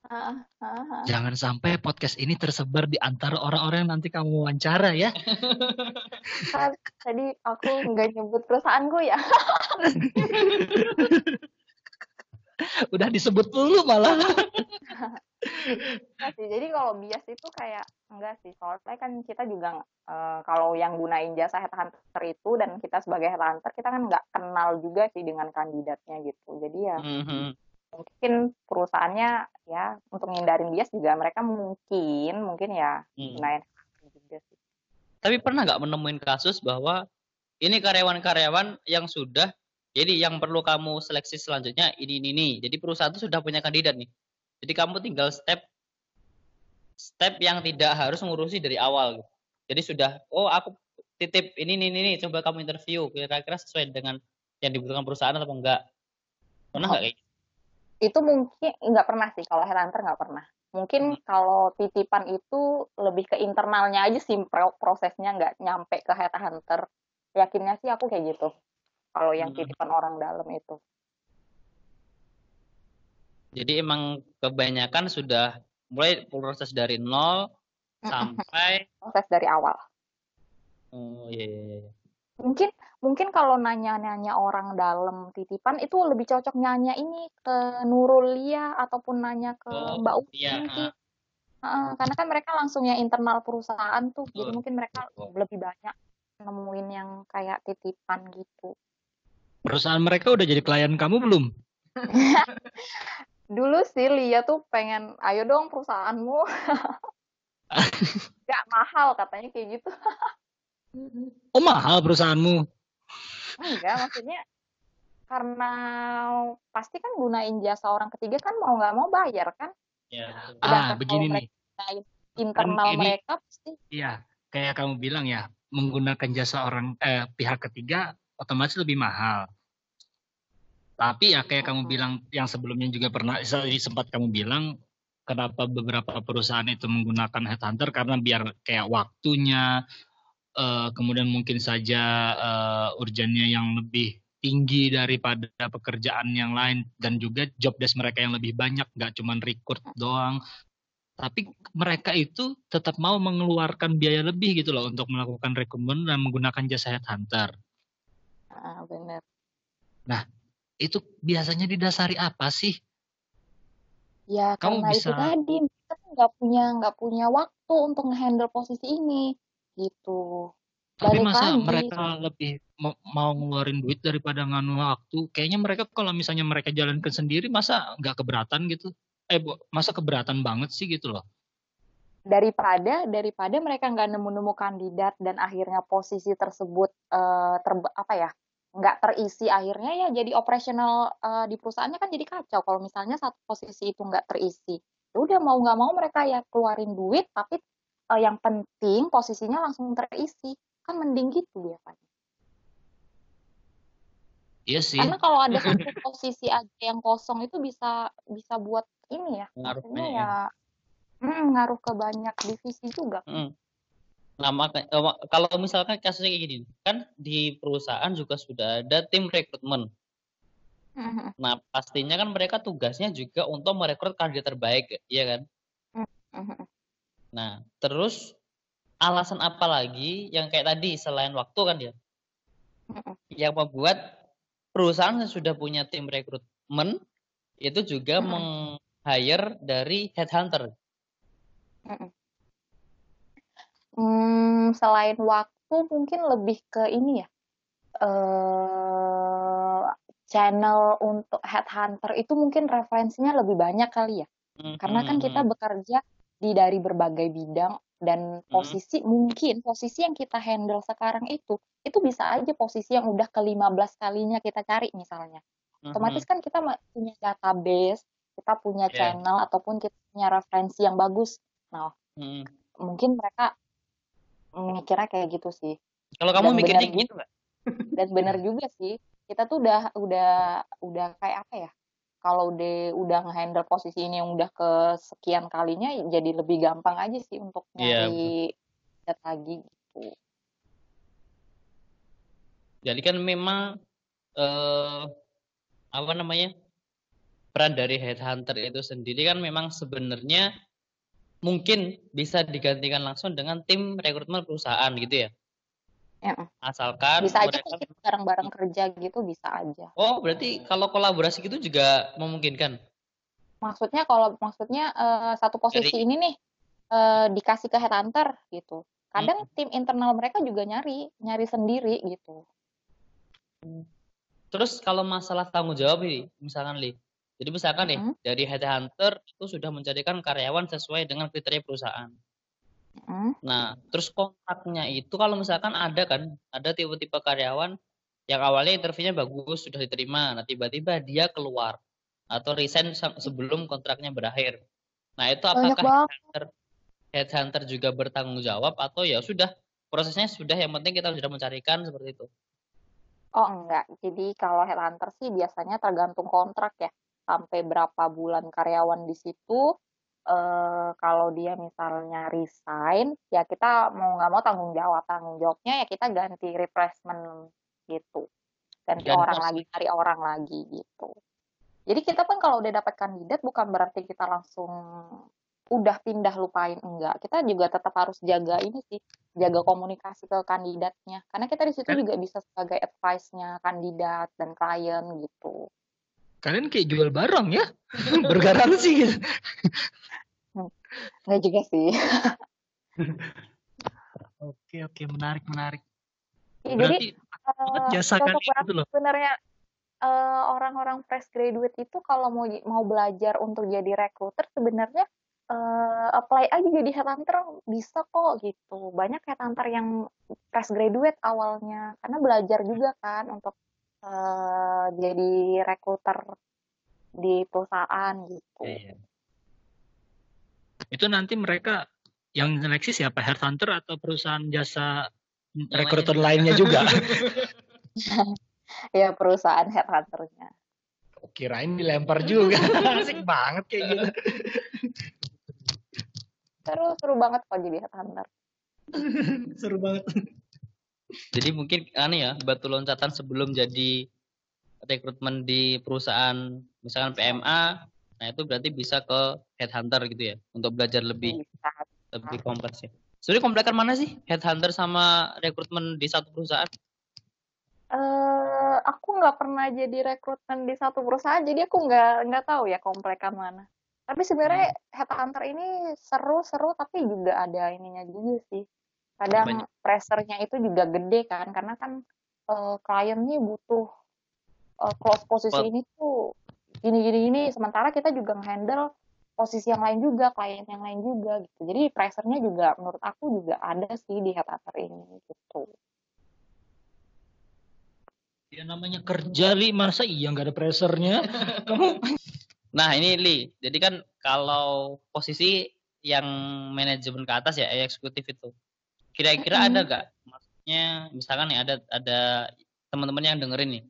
Heeh, heeh, heeh. jangan sampai podcast ini tersebar di antara orang-orang yang nanti kamu wawancara ya. Kan tadi aku nggak nyebut perusahaanku ya. Udah disebut dulu malah. Enggak sih. Jadi kalau bias itu kayak enggak sih. Soalnya kan kita juga kalau yang gunain jasa headhunter itu dan kita sebagai headhunter kita kan nggak kenal juga sih dengan kandidatnya gitu. Jadi ya Mhm. mungkin perusahaannya ya untuk ngindarin bias juga mereka mungkin ya Hmm. gunain juga sih. Tapi pernah nggak menemuin kasus bahwa ini karyawan-karyawan yang sudah, jadi yang perlu kamu seleksi selanjutnya ini. Jadi perusahaan itu sudah punya kandidat nih. Jadi kamu tinggal step yang tidak harus ngurusi dari awal gitu. Jadi sudah, oh aku titip ini, coba kamu interview, kira-kira sesuai dengan yang dibutuhkan perusahaan atau enggak. Pernah nggak kayak gitu? Itu mungkin nggak pernah sih kalau headhunter nggak pernah. Mungkin kalau titipan itu lebih ke internalnya aja sih prosesnya nggak nyampe ke headhunter. Yakinnya sih aku kayak gitu. Kalau yang Hmm. titipan orang dalam itu. Jadi emang kebanyakan sudah mulai proses dari nol sampai, Proses dari awal. oh iya, iya, iya. Mungkin mungkin kalau nanya-nanya orang dalam titipan itu lebih cocok nanya ini ke Nurul Lia ataupun nanya ke Oh Mbak Uki iya, mungkin. Karena kan mereka langsung yang internal perusahaan tuh, jadi betul. mungkin mereka lebih banyak nemuin yang kayak titipan gitu. Perusahaan mereka udah jadi klien kamu belum? Dulu sih Lia tuh pengen, ayo dong perusahaanmu, gak mahal katanya kayak gitu. Oh mahal perusahaanmu? Enggak, maksudnya karena pasti kan gunain jasa orang ketiga kan mau nggak mau bayar kan. Ya, betul. Sedangkan kalau Begini nih. mereka gunain Kan internal ini mereka pasti. ya kayak kamu bilang ya, menggunakan jasa pihak ketiga otomatis lebih mahal. Tapi ya kayak kamu bilang yang sebelumnya juga pernah sempat kamu bilang kenapa beberapa perusahaan itu menggunakan headhunter karena biar kayak waktunya kemudian mungkin saja urgennya yang lebih tinggi daripada pekerjaan yang lain, dan juga job desk mereka yang lebih banyak, nggak cuma record doang. Tapi mereka itu tetap mau mengeluarkan biaya lebih gitu loh untuk melakukan rekrutmen dan menggunakan jasa headhunter. Benar. Nah, itu biasanya didasari apa sih? Ya Kamu karena itu bisa, tadi kita tuh nggak punya waktu untuk ngehandle posisi ini gitu. tapi Balik masa lagi. mereka lebih mau ngeluarin duit daripada nganu waktu? Kayaknya mereka kalau misalnya mereka jalankan sendiri, masa nggak keberatan gitu? Masa keberatan banget sih gitu loh? Daripada mereka nggak nemu kandidat dan akhirnya posisi tersebut nggak terisi, akhirnya ya jadi operasional di perusahaannya kan jadi kacau kalau misalnya satu posisi itu nggak terisi. Ya udah mau nggak mau mereka ya keluarin duit, tapi yang penting posisinya langsung terisi, kan mending gitu biasanya. Iya sih. Karena kalau ada satu posisi aja yang kosong itu bisa buat ini ya, Ngaruh maksudnya banyak ya ngaruh ke banyak divisi juga. Nah, kalau misalkan kasusnya kayak gini, kan di perusahaan juga sudah ada tim rekrutmen. Nah, pastinya kan mereka tugasnya juga untuk merekrut kandidat terbaik, ya kan? Nah, terus alasan apa lagi yang kayak tadi selain waktu kan ya, yang membuat perusahaan yang sudah punya tim rekrutmen itu juga meng-hire dari headhunter. Selain waktu mungkin lebih ke ini ya, channel untuk headhunter itu mungkin referensinya lebih banyak kali ya. Karena kan kita bekerja dari berbagai bidang dan posisi yang kita handle sekarang itu bisa aja posisi yang udah ke-15 kalinya kita cari misalnya. Otomatis kan kita punya database, kita punya channel ataupun kita punya referensi yang bagus. Nah, mungkin mereka mikirnya kayak gitu sih. Kalau kamu mikirnya gitu nggak? Dan benar juga sih. Kita tuh udah kayak apa ya? Kalau udah nge-handle posisi ini yang udah kesekian kalinya, jadi lebih gampang aja sih untuk nyari data lagi gitu. Jadi kan memang peran dari headhunter itu sendiri kan memang sebenarnya mungkin bisa digantikan langsung dengan tim rekrutmen perusahaan gitu ya. Asalkan bisa aja mereka kita bareng-bareng kerja gitu, bisa aja. Oh, berarti kalau kolaborasi gitu juga memungkinkan? Maksudnya satu posisi ini nih dikasih ke headhunter gitu. Kadang tim internal mereka juga nyari sendiri gitu. Terus kalau masalah tanggung jawab nih, misalkan jadi misalkan nih dari headhunter itu sudah mencarikan karyawan sesuai dengan kriteria perusahaan. Nah, terus kontraknya itu kalau misalkan ada tipe-tipe karyawan yang awalnya interviewnya bagus, sudah diterima, nah tiba-tiba dia keluar atau resign sebelum kontraknya berakhir. Nah, itu apakah headhunter juga bertanggung jawab atau ya sudah prosesnya sudah, yang penting kita sudah mencarikan seperti itu? Oh enggak, jadi kalau headhunter sih biasanya tergantung kontrak ya, sampai berapa bulan karyawan di situ. Kalau dia misalnya resign, ya kita mau nggak mau tanggung jawabnya ya kita ganti replacement gitu, ganti orang lagi, cari orang lagi gitu. Jadi kita pun kalau udah dapat kandidat bukan berarti kita langsung udah pindah lupain, enggak. Kita juga tetap harus jaga ini sih, jaga komunikasi ke kandidatnya, karena kita di situ juga bisa sebagai advice-nya kandidat dan klien gitu. Kalian kayak jual barang ya, bergaransi gitu. Nggak juga sih. Oke, menarik. Ya, berarti jadi jasa kalian itu loh. Sebenarnya orang-orang fresh graduate itu kalau mau belajar untuk jadi recruiter sebenarnya apply aja jadi headhunter bisa kok gitu. Banyak headhunter yang fresh graduate awalnya karena belajar juga kan untuk jadi recruiter di perusahaan gitu. Iya. Itu nanti mereka yang seleksi siapa? Headhunter atau perusahaan jasa rekruter lainnya juga? Ya perusahaan headhunternya. Kirain dilempar juga. Asik banget kayak gitu. Seru banget kok jadi headhunter. Seru banget. Jadi mungkin batu loncatan sebelum jadi rekrutmen di perusahaan misalkan PMA, nah itu berarti bisa ke headhunter gitu ya untuk belajar lebih kompleks ya. Sebenarnya komplekan mana sih headhunter sama rekrutmen di satu perusahaan? Aku nggak pernah jadi rekrutmen di satu perusahaan, jadi aku nggak tahu ya komplekan mana. Tapi sebenarnya headhunter ini seru-seru, tapi juga ada ininya juga sih. Kadang pressure-nya itu juga gede kan, karena kan kliennya butuh close posisi ini tuh gini, sementara kita juga nge-handle posisi yang lain juga, klien yang lain juga gitu. Jadi pressure-nya juga menurut aku juga ada sih di headhunter ini gitu. Ya namanya kerja, Li, masa iya nggak ada pressure-nya? Kamu Nah ini Li, jadi kan kalau posisi yang manajemen ke atas ya, eksekutif itu, kira-kira ada gak? Maksudnya misalkan nih ada teman-teman yang dengerin nih,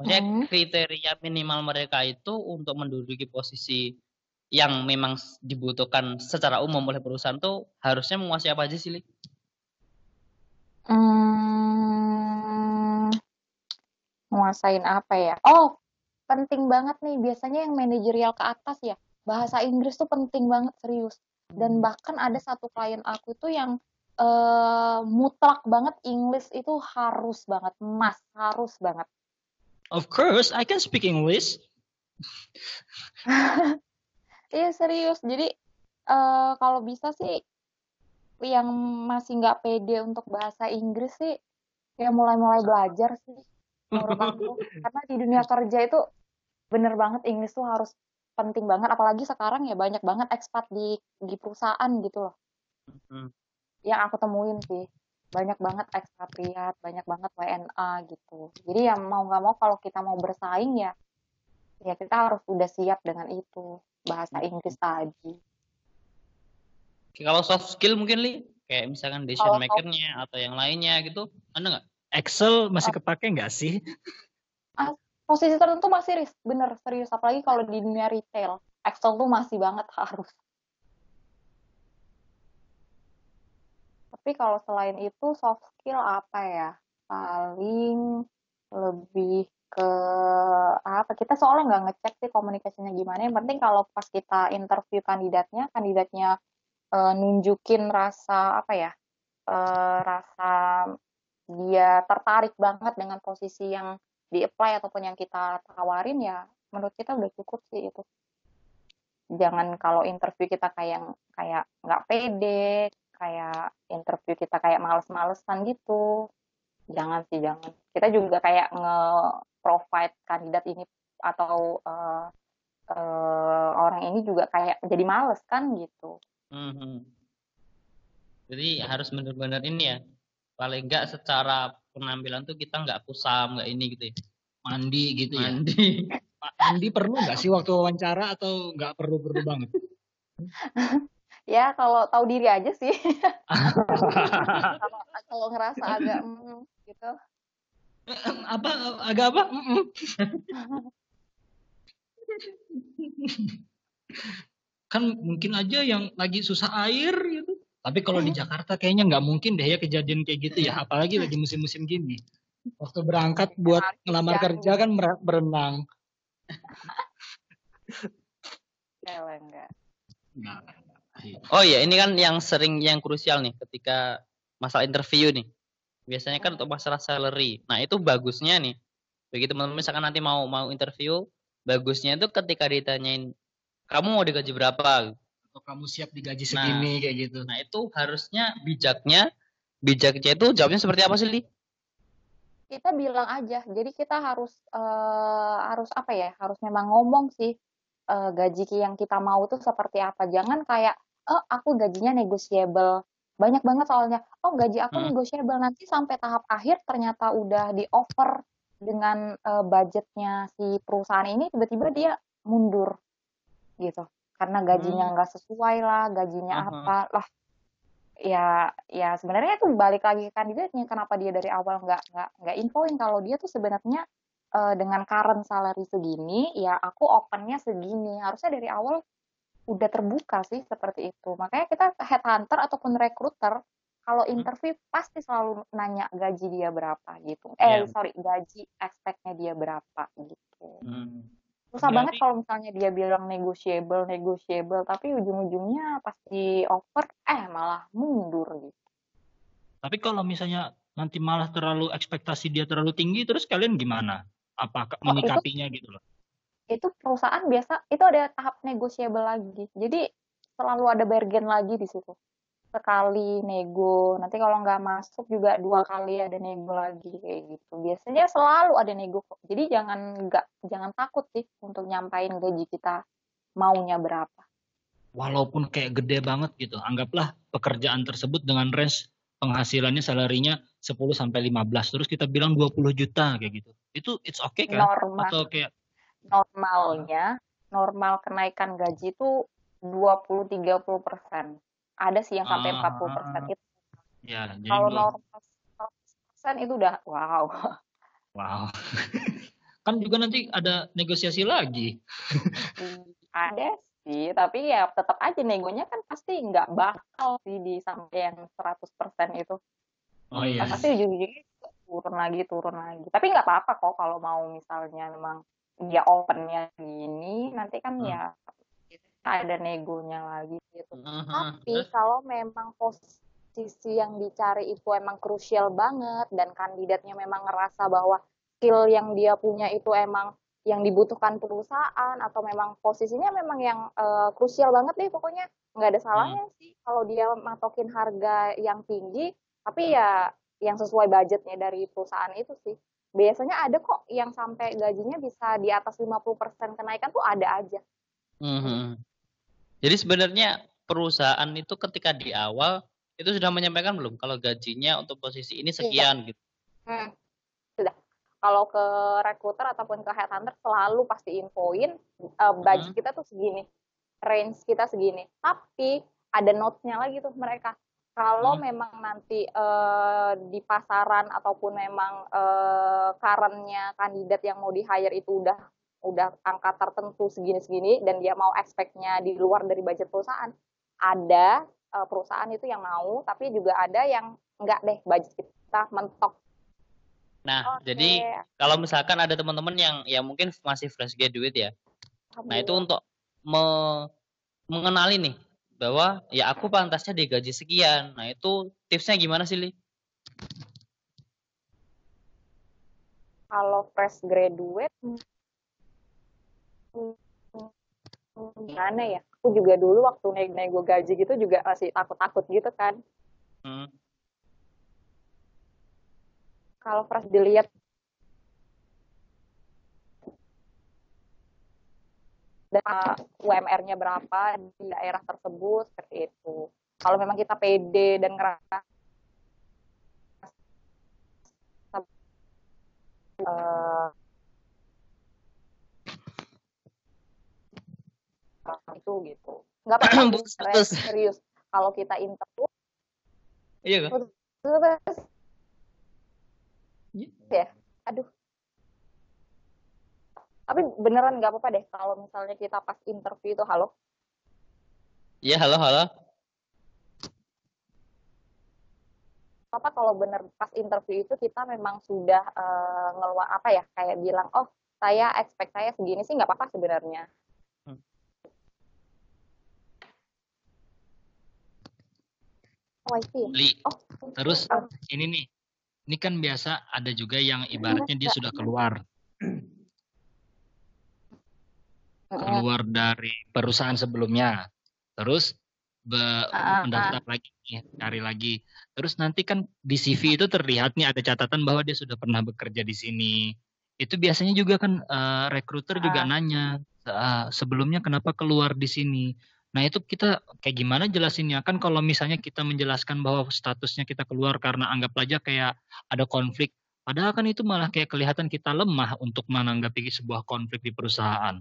maksudnya kriteria minimal mereka itu untuk menduduki posisi yang memang dibutuhkan secara umum oleh perusahaan tuh harusnya menguasai apa aja sih, Li? Nguasain apa ya? Oh, penting banget nih. Biasanya yang manajerial ke atas ya. Bahasa Inggris tuh penting banget, serius. Dan bahkan ada satu klien aku tuh yang mutlak banget English itu harus banget, harus banget. of course, I can speak English. Iya serius. Jadi kalau bisa sih yang masih nggak pede untuk bahasa Inggris sih ya mulai-mulai belajar sih menurut aku. Karena di dunia kerja itu bener banget Inggris tuh harus penting banget. Apalagi sekarang ya banyak banget ekspat di perusahaan gitu loh. Yang aku temuin sih. Banyak banget ekspatriat, banyak banget WNA gitu. Jadi ya mau nggak mau kalau kita mau bersaing ya kita harus udah siap dengan itu. Bahasa Inggris tadi. Kalau soft skill mungkin Li, kayak misalkan decision maker-nya atau yang lainnya gitu, ada nggak? Excel masih kepake nggak sih? Posisi tertentu masih bener serius. Apalagi kalau di dunia retail. Excel tuh masih banget harus. Tapi kalau selain itu soft skill apa ya? Paling lebih ke apa? Kita soalnya nggak ngecek sih komunikasinya gimana. Yang penting kalau pas kita interview kandidatnya nunjukin rasa apa ya? Rasa dia tertarik banget dengan posisi yang di-apply ataupun yang kita tawarin ya menurut kita udah cukup sih itu. Jangan kalau interview kita kayak nggak pede, kayak interview kita kayak males-malesan gitu. Jangan sih, jangan. Kita juga kayak nge-provide kandidat ini atau orang ini juga kayak jadi males kan gitu. Jadi harus benar-benar ini ya. Paling nggak secara penampilan tuh kita nggak kusam, nggak ini gitu ya. Mandi gitu ya. Mandi. Mandi perlu nggak sih waktu wawancara atau nggak perlu banget? Ya kalau tahu diri aja sih. Kalau ngerasa agak gitu. Apa agak apa? Kan mungkin aja yang lagi susah air gitu. Tapi kalau di Jakarta kayaknya nggak mungkin deh ya kejadian kayak gitu ya. Apalagi lagi musim-musim gini. Waktu berangkat buat ngelamar kerja kan berenang. Enggak. Oh iya, ini kan yang krusial nih ketika masalah interview nih. Biasanya kan untuk masalah salary. Nah, itu bagusnya nih. Begitu teman-teman misalkan nanti mau interview, bagusnya itu ketika ditanyain kamu mau digaji berapa? Atau kamu siap digaji segini kayak gitu. Nah, itu harusnya bijaknya itu jawabnya seperti apa sih, Li? Kita bilang aja. Jadi kita harus apa ya? Harus memang ngomong sih gaji yang kita mau tuh seperti apa. Jangan kayak aku gajinya negotiable. Banyak banget soalnya. Oh, gaji aku negotiable, nanti sampai tahap akhir ternyata udah di offer dengan budgetnya si perusahaan ini, tiba-tiba dia mundur gitu. Karena gajinya nggak sesuai lah, gajinya apa lah. Ya sebenarnya itu balik lagi ke kandidatnya, kenapa dia dari awal nggak infoin kalau dia tuh sebenarnya dengan current salary segini, ya aku opennya segini. Harusnya dari awal udah terbuka sih seperti itu. Makanya kita headhunter ataupun recruiter kalau interview pasti selalu nanya gaji dia berapa gitu. Iya. Gaji expect-nya dia berapa gitu. Susah Berarti- banget kalau misalnya dia bilang negotiable, tapi ujung-ujungnya pas di offer malah mundur gitu. Tapi kalau misalnya nanti malah terlalu ekspektasi dia terlalu tinggi, terus kalian gimana? Apa menyikapinya gitu loh? Itu perusahaan biasa itu ada tahap negotiable lagi. Jadi selalu ada bargain lagi di situ. Sekali nego, nanti kalau nggak masuk juga 2 kali ada nego lagi kayak gitu. Biasanya selalu ada nego kok. Jadi jangan takut sih untuk nyampain gaji kita maunya berapa. Walaupun kayak gede banget gitu, anggaplah pekerjaan tersebut dengan range penghasilannya salarinya 10 sampai 15, terus kita bilang 20 juta kayak gitu. Itu it's okay kan? Atau kayak normal kenaikan gaji itu 20-30%. Ada sih yang sampai 40% itu. Ya, jadi kalau normal 100% itu udah wow. Kan juga nanti ada negosiasi lagi. Ada sih, tapi ya tetap aja negonya kan pasti nggak bakal sih di sampai yang 100% itu. Oh iya. Pasti ujung-ujungnya turun lagi. Tapi nggak apa-apa kok kalau mau misalnya memang dia opennya gini, nanti kan ya ada negonya lagi gitu. Tapi kalau memang posisi yang dicari itu emang krusial banget dan kandidatnya memang ngerasa bahwa skill yang dia punya itu emang yang dibutuhkan perusahaan atau memang posisinya memang yang krusial banget deh, pokoknya nggak ada salahnya sih kalau dia matokin harga yang tinggi, tapi ya yang sesuai budgetnya dari perusahaan itu sih. Biasanya ada kok yang sampai gajinya bisa di atas 50% kenaikan tuh ada aja. Jadi sebenarnya perusahaan itu ketika di awal itu sudah menyampaikan belum kalau gajinya untuk posisi ini sekian gitu? Sudah. Kalau ke recruiter ataupun ke headhunter selalu pasti infoin budget kita tuh segini, range kita segini. Tapi ada notes-nya lagi tuh mereka. Kalau memang nanti di pasaran ataupun memang current-nya kandidat yang mau di-hire itu udah angka tertentu segini-segini dan dia mau expect-nya di luar dari budget perusahaan, ada perusahaan itu yang mau, tapi juga ada yang enggak deh, budget kita mentok. Nah, jadi kalau misalkan ada teman-teman yang mungkin masih fresh graduate ya, nah itu untuk mengenali nih bahwa ya aku pantasnya digaji sekian. Nah itu tipsnya gimana sih, Li? Kalau fresh graduate gimana ya? Aku juga dulu waktu nego gaji gitu juga masih takut-takut gitu kan. Kalau fresh dilihat UMR-nya berapa di daerah tersebut seperti itu. Kalau memang kita pede dan ngerasa itu gitu. Nggak apa-apa serius. Kalau kita interview, iya kan? Ya, aduh. Tapi beneran nggak apa-apa deh kalau misalnya kita pas interview itu halo. Iya, halo. Apa kalau bener pas interview itu kita memang sudah ngeluar apa ya, kayak bilang, oh saya expect saya segini sih nggak apa-apa sebenarnya. Terus ini kan biasa ada juga yang ibaratnya dia sudah keluar dari perusahaan sebelumnya, terus mendaftar lagi, cari lagi, terus nanti kan di CV itu terlihat nih ada catatan bahwa dia sudah pernah bekerja di sini. Itu biasanya juga kan rekruter juga nanya sebelumnya kenapa keluar di sini. Nah itu kita kayak gimana jelasinnya? Kan kalau misalnya kita menjelaskan bahwa statusnya kita keluar karena anggap aja kayak ada konflik, padahal kan itu malah kayak kelihatan kita lemah untuk menanggapi sebuah konflik di perusahaan.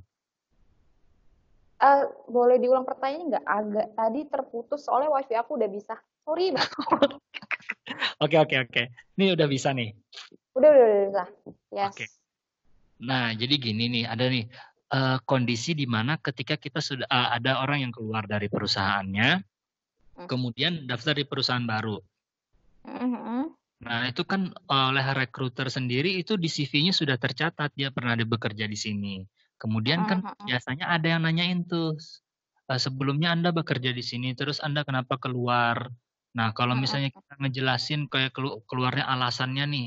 Boleh diulang pertanyaannya nggak? Agak tadi terputus soalnya wifi aku udah bisa. Sorry banget. Oke. Ini udah bisa nih. Udah bisa. Yes. Oke. Nah jadi gini nih, ada nih kondisi di mana ketika kita sudah ada orang yang keluar dari perusahaannya, kemudian daftar di perusahaan baru. Mhm. Nah, itu kan oleh recruiter sendiri itu di CV-nya sudah tercatat dia pernah bekerja di sini. Kemudian Mhm kan mhm. biasanya ada yang nanyain tuh, sebelumnya Anda bekerja di sini, terus Anda kenapa keluar? Nah, kalau Mhm. misalnya kita ngejelasin kayak keluarnya alasannya nih,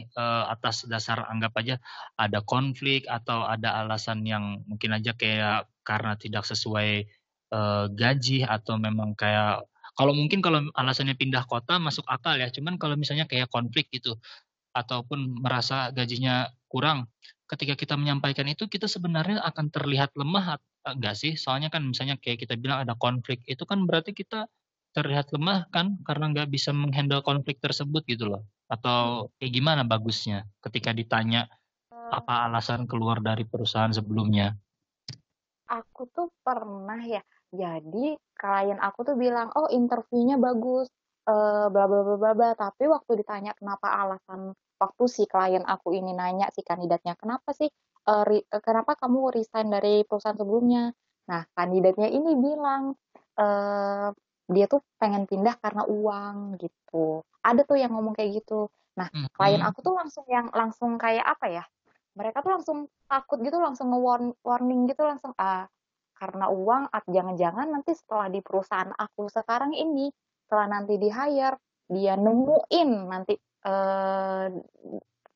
atas dasar anggap aja ada konflik atau ada alasan yang mungkin aja kayak karena tidak sesuai, gaji atau memang kayak kalau mungkin kalau alasannya pindah kota masuk akal ya, cuman kalau misalnya kayak konflik gitu, ataupun merasa gajinya kurang, ketika kita menyampaikan itu kita sebenarnya akan terlihat lemah enggak sih? Soalnya kan misalnya kayak kita bilang ada konflik, itu kan berarti kita terlihat lemah kan karena nggak bisa meng-handle konflik tersebut gitu loh. Atau kayak gimana bagusnya ketika ditanya Eee, apa alasan keluar dari perusahaan sebelumnya? aku tuh pernah ya, jadi klien aku tuh bilang, "Oh, interviewnya bagus, bla bla bla bla bla." Tapi waktu ditanya kenapa alasan waktu si klien aku ini nanya si kandidatnya, "Kenapa sih, kenapa kamu resign dari perusahaan sebelumnya?" Nah, kandidatnya ini bilang, eee, dia tuh pengen pindah karena uang gitu. Ada tuh yang ngomong kayak gitu. Nah, klien Mhm, aku tuh langsung kayak apa ya, mereka tuh langsung takut gitu, langsung warning gitu, langsung, karena uang jangan-jangan nanti setelah di perusahaan aku sekarang ini, setelah nanti di-hire, dia nemuin nanti,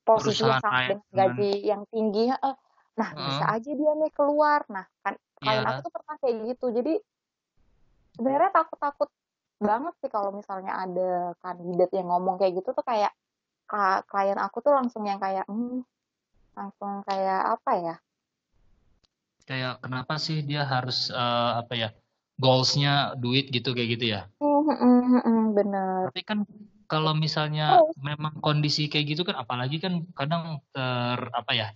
posisi yang perusahaan sama lain dengan gaji yang tinggi heeh. Nah, bisa heeh, aja dia nih keluar. Nah, kan klien aku iya. tuh pernah kayak gitu. Jadi, sebenarnya takut-takut banget sih kalau misalnya ada kandidat yang ngomong kayak gitu tuh kayak, klien aku tuh langsung yang kayak, langsung kayak apa ya, Kayak kenapa sih dia harus, apa ya, goals-nya duit gitu, kayak gitu ya? mhm mhm, bener. Tapi kan kalau misalnya Terus memang kondisi kayak gitu kan apalagi kan kadang apa ya,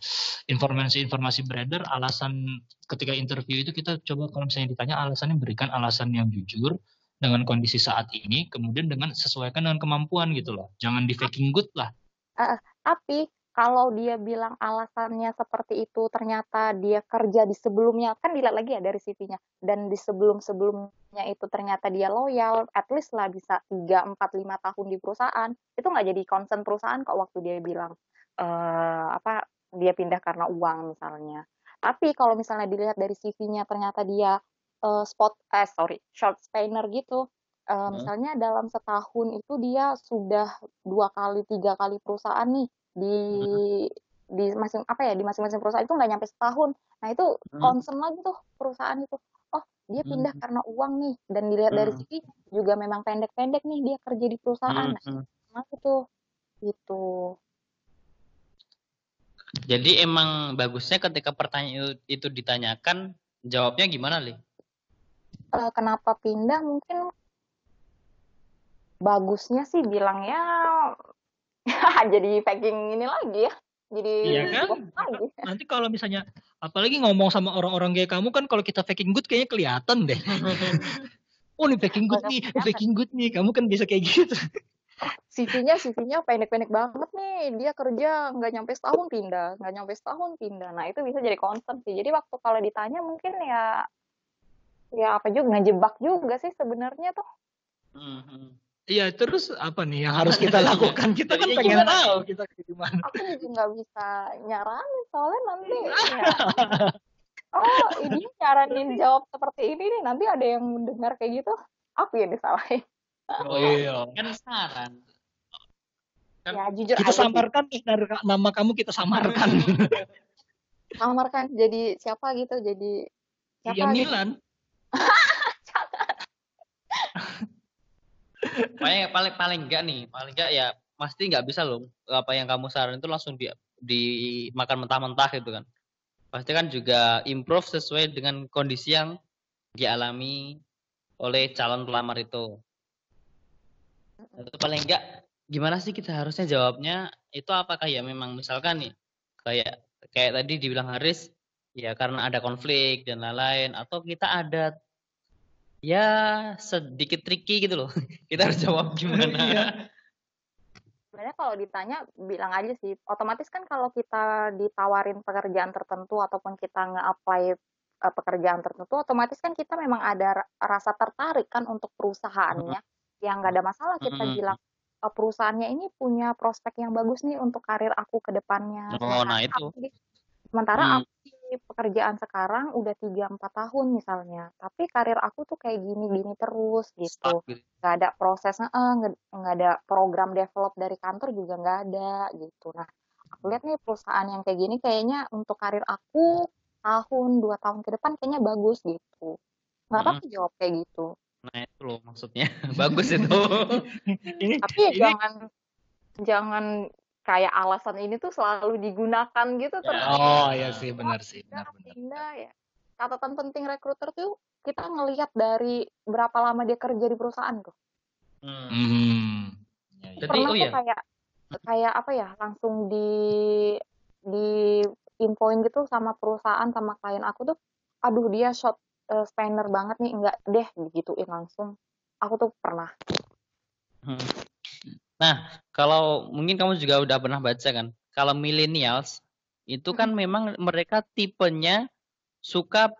informasi-informasi beredar alasan ketika interview itu kita coba kalau misalnya ditanya alasannya berikan alasan yang jujur dengan kondisi saat ini, kemudian dengan sesuaikan dengan kemampuan gitu loh. Jangan di-faking good lah. heeh, tapi kalau dia bilang alasannya seperti itu, ternyata dia kerja di sebelumnya, kan dilihat lagi ya dari CV-nya, dan di sebelum-sebelumnya itu ternyata dia loyal, at least lah bisa 3 4 5 tahun di perusahaan, itu nggak jadi concern perusahaan kok waktu dia bilang, apa, dia pindah karena uang misalnya. Tapi kalau misalnya dilihat dari CV-nya ternyata dia, short spanner gitu, Heeh. misalnya dalam setahun itu dia sudah 2 kali, 3 kali perusahaan nih, di Heeh. di masing-masing perusahaan itu nggak nyampe setahun. Nah, itu Heeh. concern lagi tuh perusahaan itu. Oh, dia pindah Heeh. karena uang nih, dan dilihat dari Heeh. CV juga memang pendek-pendek nih dia kerja di perusahaan. Nah, Heeh. sama tuh, gitu. Jadi emang bagusnya ketika pertanyaan itu ditanyakan, jawabnya gimana, Li? Kenapa pindah mungkin bagusnya sih bilangnya jadi faking ini lagi ya, jadi Iya kan? gosip lagi. Nanti kalau misalnya apalagi ngomong sama orang-orang kayak kamu kan kalau kita faking good kayaknya kelihatan deh. Oh, nih faking good Bakal nih, kelihatan. faking good nih. Kamu kan bisa kayak gitu. CV-nya pendek-pendek banget nih, dia kerja nggak nyampe setahun pindah. Nah, itu bisa jadi concern sih. Jadi waktu kalau ditanya mungkin ya apa juga, ngejebak juga sih sebenarnya tuh. Heeh. Iya, terus apa nih yang harus kita Jadinya lakukan? Kita kan jadinya pengen gimana tahu nih? kita kayak gimana. Aku juga nggak bisa nyaranin soalnya nanti ya, oh ini nyaranin Berarti jawab seperti ini nih, nanti ada yang dengar kayak gitu, aku yang disalahin. oh Oh, iya. kan saran. Kan Ya jujur Kita aja sih, samarkan nih dari nama kamu kita samarkan. kamar kan jadi siapa gitu, jadi Iya siapa gitu. Milan. paling paling paling enggak nih, paling enggak ya pasti nggak bisa loh apa yang kamu saran itu langsung dimakan mentah-mentah gitu kan. Pasti kan juga improve sesuai dengan kondisi yang dialami oleh calon pelamar itu. Itu paling enggak gimana sih kita harusnya jawabnya itu apakah ya memang misalkan nih kayak kayak tadi dibilang Haris ya karena ada konflik dan lain-lain atau kita ada ya sedikit tricky gitu loh. Kita harus jawab gimana. Iya. Sebenarnya kalau ditanya bilang aja sih, otomatis kan kalau kita ditawarin pekerjaan tertentu ataupun kita nge-apply, pekerjaan tertentu, otomatis kan kita memang ada rasa tertarik kan untuk perusahaannya, ya nggak ada masalah kita Mhm. bilang, perusahaannya ini punya prospek yang bagus nih untuk karir aku ke depannya. Oh, nah itu. Sementara Hmm. aku di pekerjaan sekarang udah 3-4 tahun misalnya, tapi karir aku tuh kayak gini-gini terus gitu. Stuck gitu. Nggak ada proses, nggak ada program develop dari kantor juga nggak ada gitu. Nah, aku lihat nih perusahaan yang kayak gini kayaknya untuk karir aku tahun 2 tahun ke depan kayaknya bagus gitu. Nggak Mm-mm. apa-apa jawab kayak gitu. Nah itu loh maksudnya. Bagus itu. Tapi ya Ini jangan kayak alasan ini tuh selalu digunakan gitu Ya, terus. oh ya. ya sih benar sih, benar. Pindah ya. Catatan penting rekruter tuh kita ngelihat dari berapa lama dia kerja di perusahaan tuh. Hmm. Hmm. Ya, ya. Jadi Pernah oh tuh ya. kayak apa ya, langsung di infoin gitu sama perusahaan sama klien aku tuh, aduh dia short spinner banget nih, enggak deh digituin langsung. Aku tuh pernah. Hmm. Nah, kalau mungkin kamu juga udah pernah baca kan, kalau millennials itu kan memang mereka tipenya suka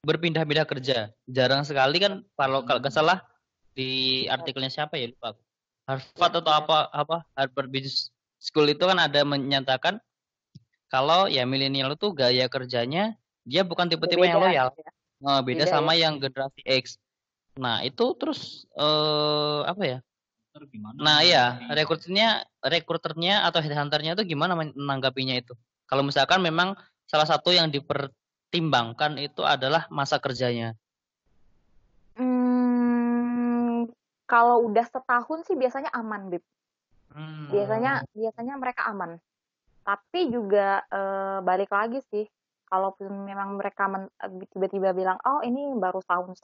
berpindah-pindah kerja. Jarang sekali kan kalau nggak salah di artikelnya siapa ya lupa. Harvard atau apa Harvard Business School itu kan ada menyatakan kalau ya milenial itu gaya kerjanya dia bukan tipe-tipe yang Beda loyal. gitu ya. Beda Beda ya. sama yang generasi X. Nah, itu terus apa ya? Nah, iya, rekruternya atau headhunternya itu gimana menanggapinya itu? Kalau misalkan memang salah satu yang dipertimbangkan itu adalah masa kerjanya. Kalau udah setahun sih biasanya aman, Bib. Hmm. Biasanya mereka aman. Tapi juga balik lagi sih, kalaupun memang mereka tiba-tiba bilang, oh ini baru tahun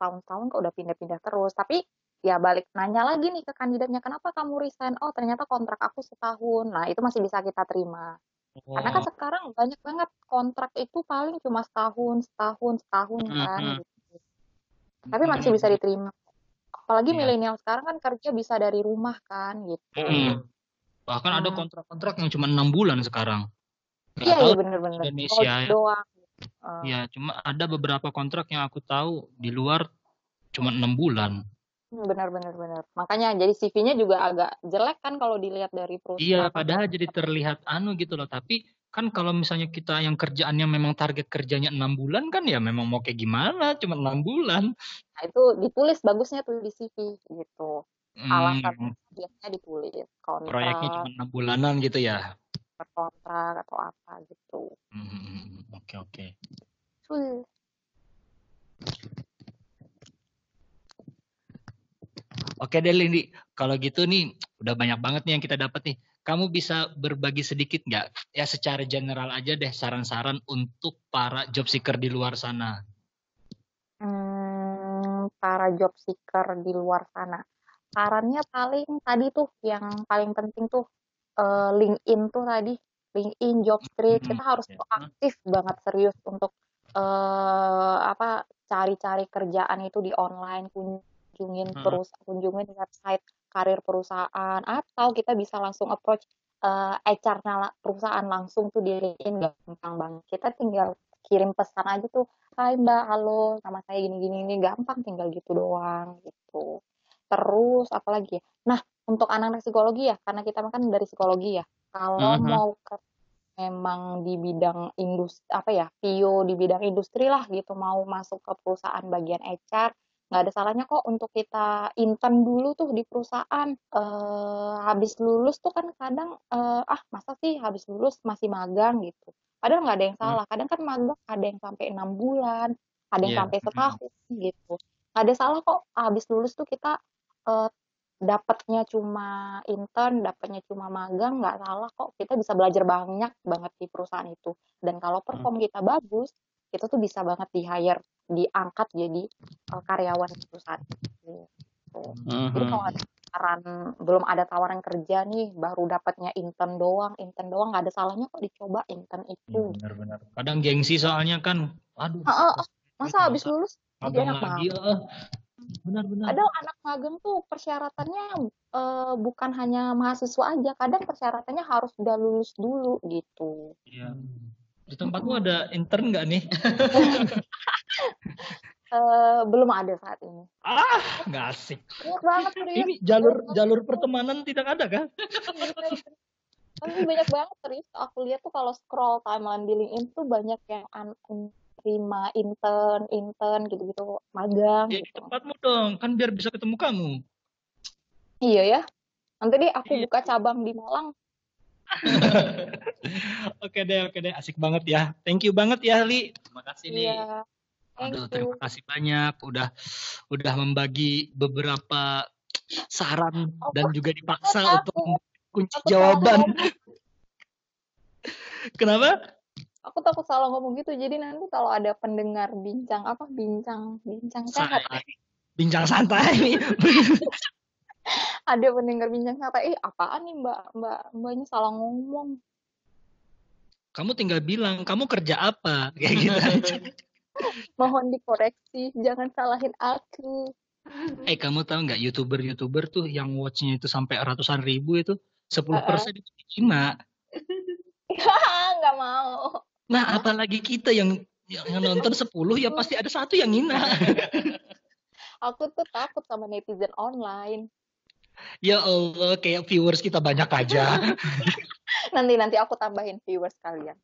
kok udah pindah-pindah terus. Tapi ya balik nanya lagi nih ke kandidatnya, kenapa kamu resign? Oh ternyata kontrak aku setahun. Nah itu masih bisa kita terima. Karena kan Oh. sekarang banyak banget kontrak itu paling cuma setahun kan Mhm. gitu. Tapi masih bisa diterima. Apalagi Iya. milenial sekarang kan kerja bisa dari rumah kan gitu. Bahkan ada Hmm. kontrak-kontrak yang cuma 6 bulan sekarang. Nggak Iya, tahu iya bener-bener. Indonesia ya. Doang. Ya, cuma ada beberapa kontrak yang aku tahu di luar cuma 6 bulan. Benar. Makanya jadi CV-nya juga agak jelek kan kalau dilihat dari Iya, perusahaan. padahal jadi terlihat gitu loh. Tapi kan kalau misalnya kita yang kerjaannya memang target kerjanya 6 bulan kan ya memang mau kayak gimana, cuma 6 bulan. Nah, itu ditulis bagusnya tuh di CV gitu. Alasan Hmm, biasanya ditulis proyeknya kontrak, cuma 6 bulanan gitu ya. kontrak atau apa gitu. Oke. Full. Oke deh Lindi, kalau gitu nih udah banyak banget nih yang kita dapat nih. Kamu bisa berbagi sedikit nggak? Ya secara general aja deh saran-saran untuk para job seeker di luar sana. Para job seeker di luar sana. Sarannya paling tadi tuh yang paling penting tuh LinkedIn tuh tadi, LinkedIn, Jobstreet, kita harus tuh aktif banget serius untuk cari-cari kerjaan itu di online, kunjungin website karir perusahaan, atau kita bisa langsung approach HR-nya perusahaan langsung tuh di LinkedIn, gampang banget. Kita tinggal kirim pesan aja tuh, hai Mbak, halo, nama saya gini-gini, ini gampang tinggal gitu doang gitu. Terus apalagi ya? Nah, untuk anak-anak psikologi ya, karena kita kan dari psikologi ya. Kalau mau memang di bidang industri PIO di bidang industri lah gitu, mau masuk ke perusahaan bagian HR, nggak ada salahnya kok untuk kita intern dulu tuh di perusahaan. Habis lulus tuh kan kadang masa sih habis lulus masih magang gitu. Padahal nggak ada yang salah. Kadang kan magang ada yang sampai 6 bulan, ada yang sampai setahun gitu. Nggak ada salah kok habis lulus tuh kita dapatnya cuma intern, dapatnya cuma magang, nggak salah kok. Kita bisa belajar banyak banget di perusahaan itu. Dan kalau perform kita bagus, kita tuh bisa banget di-hire, diangkat jadi karyawan di perusahaan itu. Jadi kalau ada belum ada tawaran kerja nih, baru dapatnya intern doang, nggak ada salahnya kok dicoba intern itu. Benar-benar. Kadang gengsi soalnya kan, aduh. Masa habis lulus jadi anak lagi magang? Benar-benar. Padahal anak magang tuh persyaratannya bukan hanya mahasiswa aja, kadang persyaratannya harus udah lulus dulu gitu. Iya. Di tempatmu ada intern nggak nih? Belum ada saat ini. Nggak asik. Banyak banget serius. Ini jalur pertemanan tidak ada kan? Tapi banyak banget serius. Aku lihat tuh kalau scroll timeline di LinkedIn tuh banyak yang terima intern gitu-gitu, magang Ya, gitu. cepatmu dong, kan biar bisa ketemu kamu. Iya ya. Nanti deh aku Iya. buka cabang di Malang. Oke deh, asik banget ya. Thank you banget ya, Li. Terima kasih nih. Iya. Thank Aduh, you. terima kasih banyak udah membagi beberapa saran dan juga dipaksa untuk kunci Aku jawaban. salah Kenapa? Aku takut salah ngomong gitu. Jadi nanti kalau ada pendengar bincang sehat. Bincang santai. Ada pendengar bincang santai. Apaan nih mbaknya salah ngomong. Kamu tinggal bilang, kamu kerja apa? Kayak gitu aja. Mohon dikoreksi, jangan salahin aku. Kamu tahu nggak YouTuber tuh yang watch-nya itu sampai ratusan ribu itu 10% itu diterima. Nggak mau. Nah, apalagi kita yang nonton 10 ya pasti ada satu yang ngina. Aku tuh takut sama netizen online. Ya Allah, kayak viewers kita banyak aja. Nanti aku tambahin viewers kalian.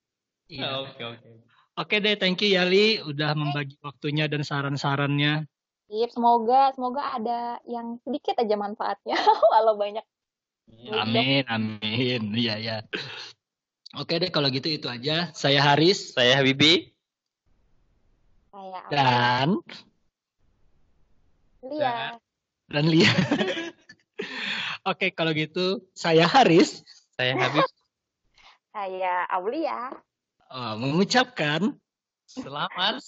Iya. Oke. Oke deh, thank you Yali udah membagi waktunya dan saran-sarannya. Iya, semoga ada yang sedikit aja manfaatnya, walau banyak. Amin. Iya. Oke deh, kalau gitu itu aja. Saya Haris. Saya Habibi. Saya Dan Lia. Lia. Oke, kalau gitu saya Haris. Saya Habib. Saya Aulia. Mengucapkan Selamat.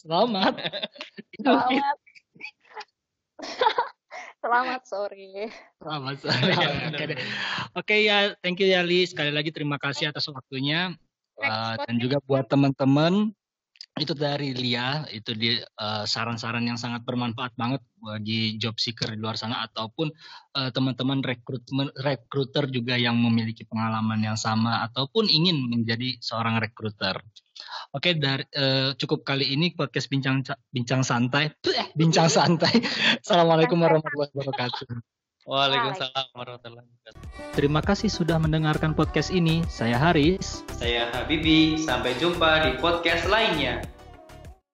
Selamat sore. Selamat sore. Oke ya, thank you Yali. Sekali lagi terima kasih atas waktunya. Dan juga buat teman-teman, itu dari Lia, itu di saran-saran yang sangat bermanfaat banget bagi job seeker di luar sana ataupun teman-teman rekruter juga yang memiliki pengalaman yang sama ataupun ingin menjadi seorang rekruter. Oke, cukup kali ini podcast bincang santai. Assalamualaikum warahmatullahi wabarakatuh. Waalaikumsalam warahmatullahi wabarakatuh. Terima kasih sudah mendengarkan podcast ini. Saya Haris. Saya Habibi. Sampai jumpa di podcast lainnya.